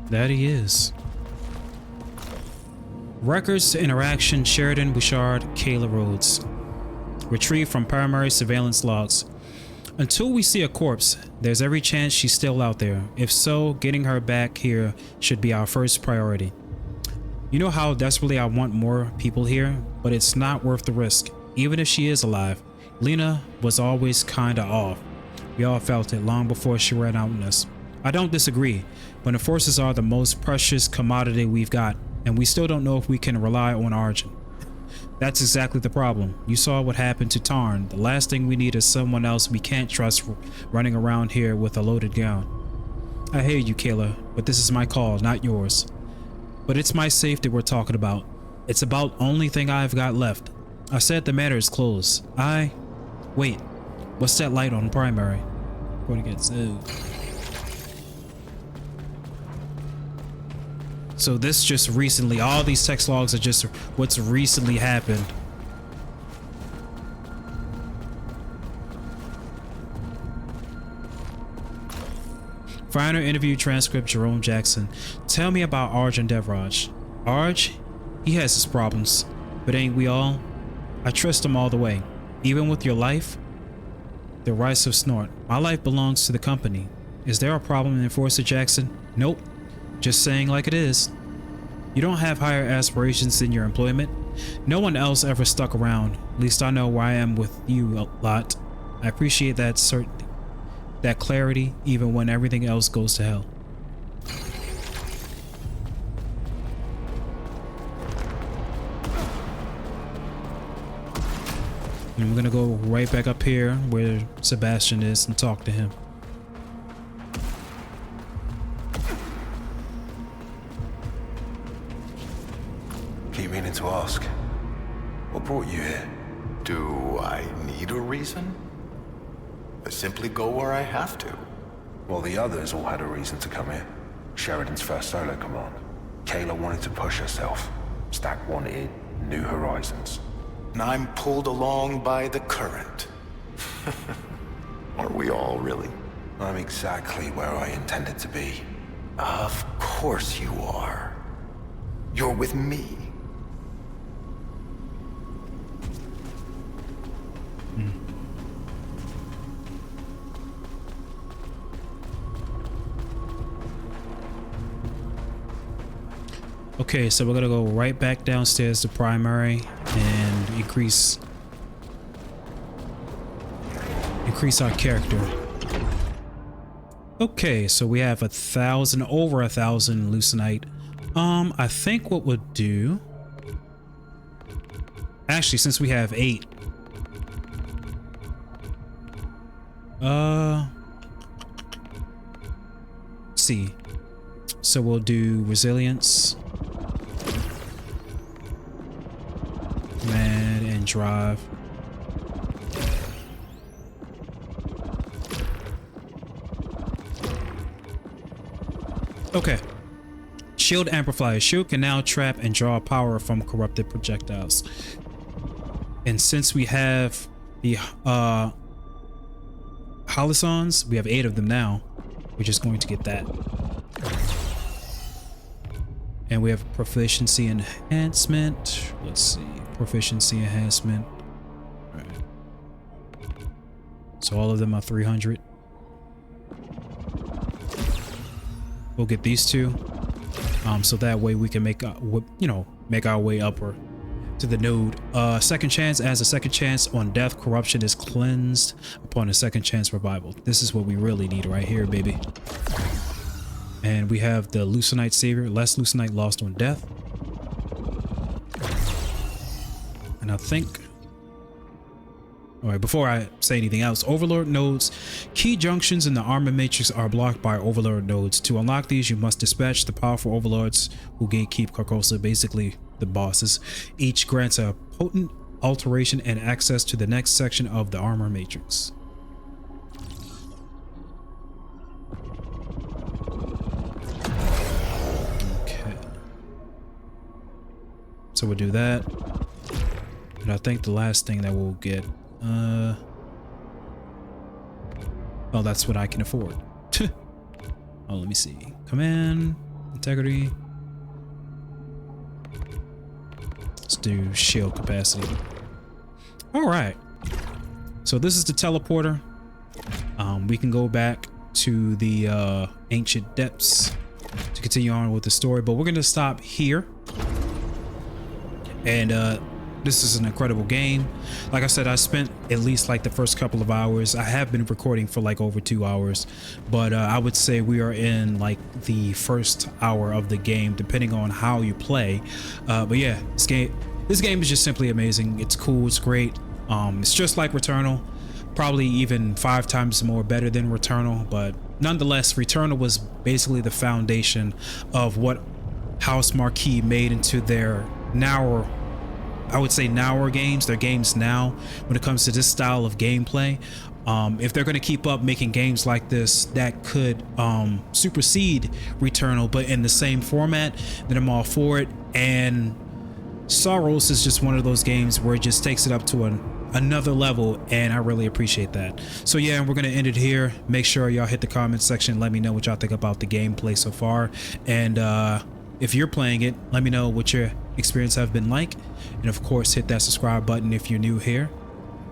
That he is. Records to interaction: Sheridan Bouchard, Kayla Rhodes. Retrieved from primary surveillance logs. Until we see a corpse, there's every chance she's still out there. If so, getting her back here should be our first priority. You know how desperately I want more people here, but it's not worth the risk. Even if she is alive, Lena was always kinda off. We all felt it long before she ran out on us. I don't disagree, but enforcers are the most precious commodity we've got, and we still don't know if we can rely on Argent. That's exactly the problem. You saw what happened to Tarn. The last thing we need is someone else we can't trust running around here with a loaded gun. I hear you, Kayla, but this is my call, not yours. But it's my safety we're talking about. It's about the only thing I've got left. I said the matter is closed. Wait, what's that light on primary? Going to get zoomed. So this just recently, all these text logs are just what's recently happened. Final interview transcript, Jerome Jackson. Tell me about Arj and Devraj. Arj, he has his problems, but ain't we all? I trust him all the way. Even with your life? The Rise of Snort. My life belongs to the company. Is there a problem, Enforcer Jackson? Nope. Just saying like it is. You don't have higher aspirations in your employment. No one else ever stuck around. At least I know where I am with you a lot. I appreciate that certainty, that clarity, even when everything else goes to hell. And we're gonna go right back up here where Sebastian is and talk to him. Keep meaning to ask. What brought you here? Do I need a reason? I simply go where I have to. Well, the others all had a reason to come here. Sheridan's first solo command. Kayla wanted to push herself. Stack wanted new horizons. And I'm pulled along by the current. Aren't we all, really? I'm exactly where I intended to be. Of course you are. You're with me. Okay, so we're gonna go right back downstairs to primary and increase our character. Okay, so we have over 1,000 Lucenite. I think what we'll do, actually, since we have 8, let's see. So we'll do resilience, command, and drive. Okay. Shield amplifier. Shield can now trap and draw power from corrupted projectiles. And since we have the Holosons, we have 8 of them now. We're just going to get that. And we have proficiency enhancement. Let's see. Proficiency enhancement. All right. So all of them are 300. we'll get these two, so that way we can make our way upward to the node. Second chance. As a second chance on death, corruption is cleansed upon a second chance revival. This is what we really need right here, baby. And we have the Lucenite Savior, less Lucenite lost on death. And I think, all right, before I say anything else, Overlord nodes. Key junctions in the armor matrix are blocked by Overlord nodes. To unlock these, you must dispatch the powerful Overlords who gatekeep Carcosa, basically the bosses. Each grants a potent alteration and access to the next section of the armor matrix. Okay. So we'll do that. And I think the last thing that we'll get, oh, that's what I can afford. Oh, let me see. Command, integrity. Let's do shield capacity. All right. So this is the teleporter. We can go back to the ancient depths to continue on with the story, but we're going to stop here. And this is an incredible game. Like I said, I spent at least like the first couple of hours. I have been recording for like over 2 hours, but I would say we are in like the first hour of the game, depending on how you play. But yeah, this game is just simply amazing. It's cool. It's great. It's just like Returnal, probably even 5 times more better than Returnal. But nonetheless, Returnal was basically the foundation of what House Marquee made into their narrower, I would say narrower games. Their games now when it comes to this style of gameplay. If they're going to keep up making games like this that could supersede Returnal but in the same format, then I'm all for it. And Saros is just one of those games where it just takes it up to another level, and I really appreciate that. So yeah, we're gonna end it here. Make sure y'all hit the comment section, let me know what y'all think about the gameplay so far, and if you're playing it, let me know what your experience have been like. And of course, hit that subscribe button if you're new here,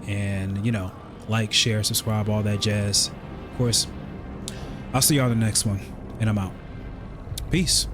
and you know, like, share, subscribe, all that jazz. Of course, I'll see y'all in the next one, and I'm out. Peace.